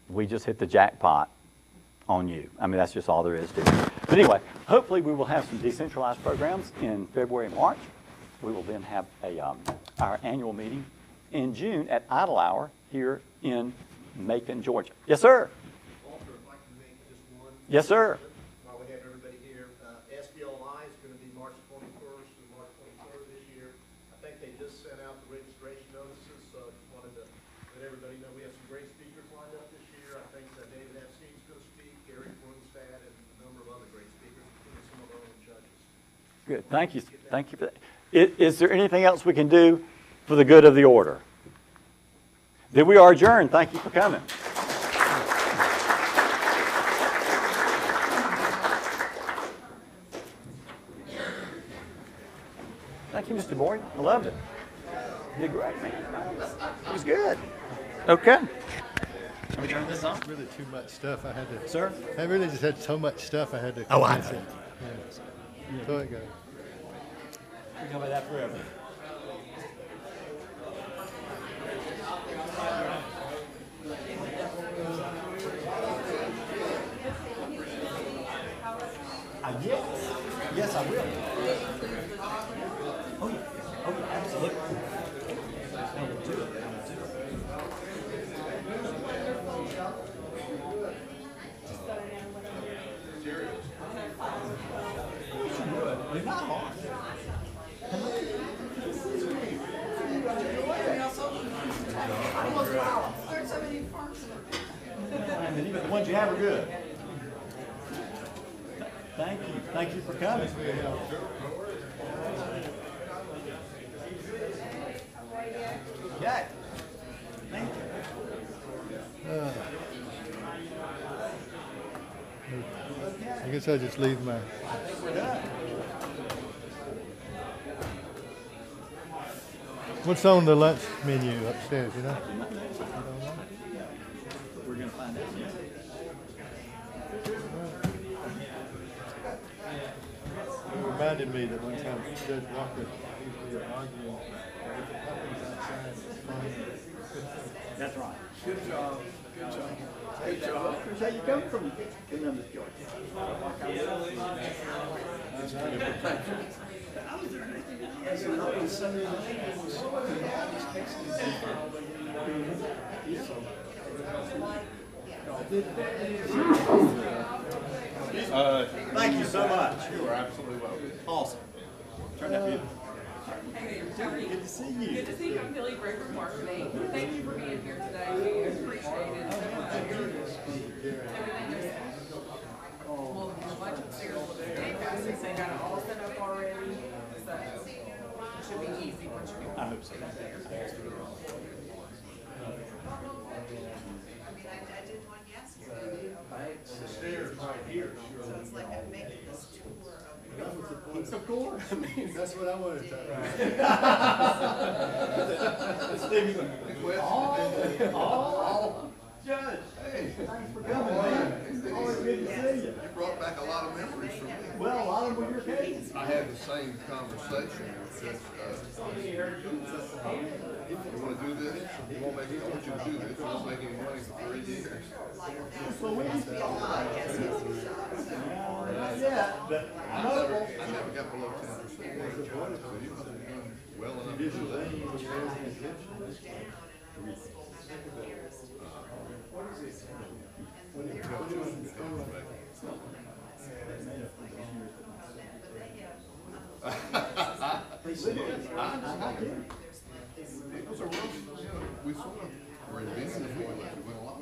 we just hit the jackpot on you. I mean, that's just all there is to it. But anyway, hopefully we will have some decentralized programs in February and March. We will then have our annual meeting in June at Idle Hour here in Macon, Georgia. Yes, sir. Walter, if I can make just one. Yes, sir. While we have everybody here, SBLI is going to be March 21st and March 23rd this year. I think they just sent out the registration notices, so I just wanted to let everybody know we have some great speakers lined up this year. I think David Epstein's going to speak, Gary Brunstad, and a number of other great speakers, including some of our own judges. Good. Thank you. Thank you for that. Is there anything else we can do for the good of the order? Then we are adjourned. Thank you for coming. Thank you, Mr. Boyer. I loved it. You did great, man. It was good. Okay. Can we turn this on? Really too much stuff I had to. Sir? I really just had so much stuff I had to. Oh, I condense know. it. Yeah. So it goes. We're talking about that forever. Yes, I will. Oh, yeah, absolutely. I will do it. They're not hard. And even the ones you have are good. Thank you. Thank you for coming. Okay. Thank you. I guess I just leave my. We're done. What's on the lunch menu upstairs? We're going to find out. reminded me that one time Judge Walker, we were arguing with the companies outside. It's funny. That's right. Good job. Good job. Good job. Where you come from? Columbus, Georgia. Thank you so much. You are absolutely welcome. Awesome. Turn that beautiful. Good to see you. Good to see you. I'm Kelley from Marketing. Thank you for being here today. We appreciate it so much. Everything is well, a bunch of stairs with the since they got it all set up already. So it should be easy once you get I hope so. up there. I did one yesterday. The stairs right here. So it's like I'm making this tour of. Of course. I mean, That's what I wanted to Judge, hey, thanks for coming, man. Always good to see you. You brought back a lot of memories for me. Well, a lot of them were your cases. I had the same conversation with Judge, you want to do this? You won't make, I want you to do this. You won't make any money for 3 years. So we used to Be a lot, yes, yeah, but I never got below 10%. So you must have done well enough to do that. It was a rough, we sort of were inventing the wheel as we went along.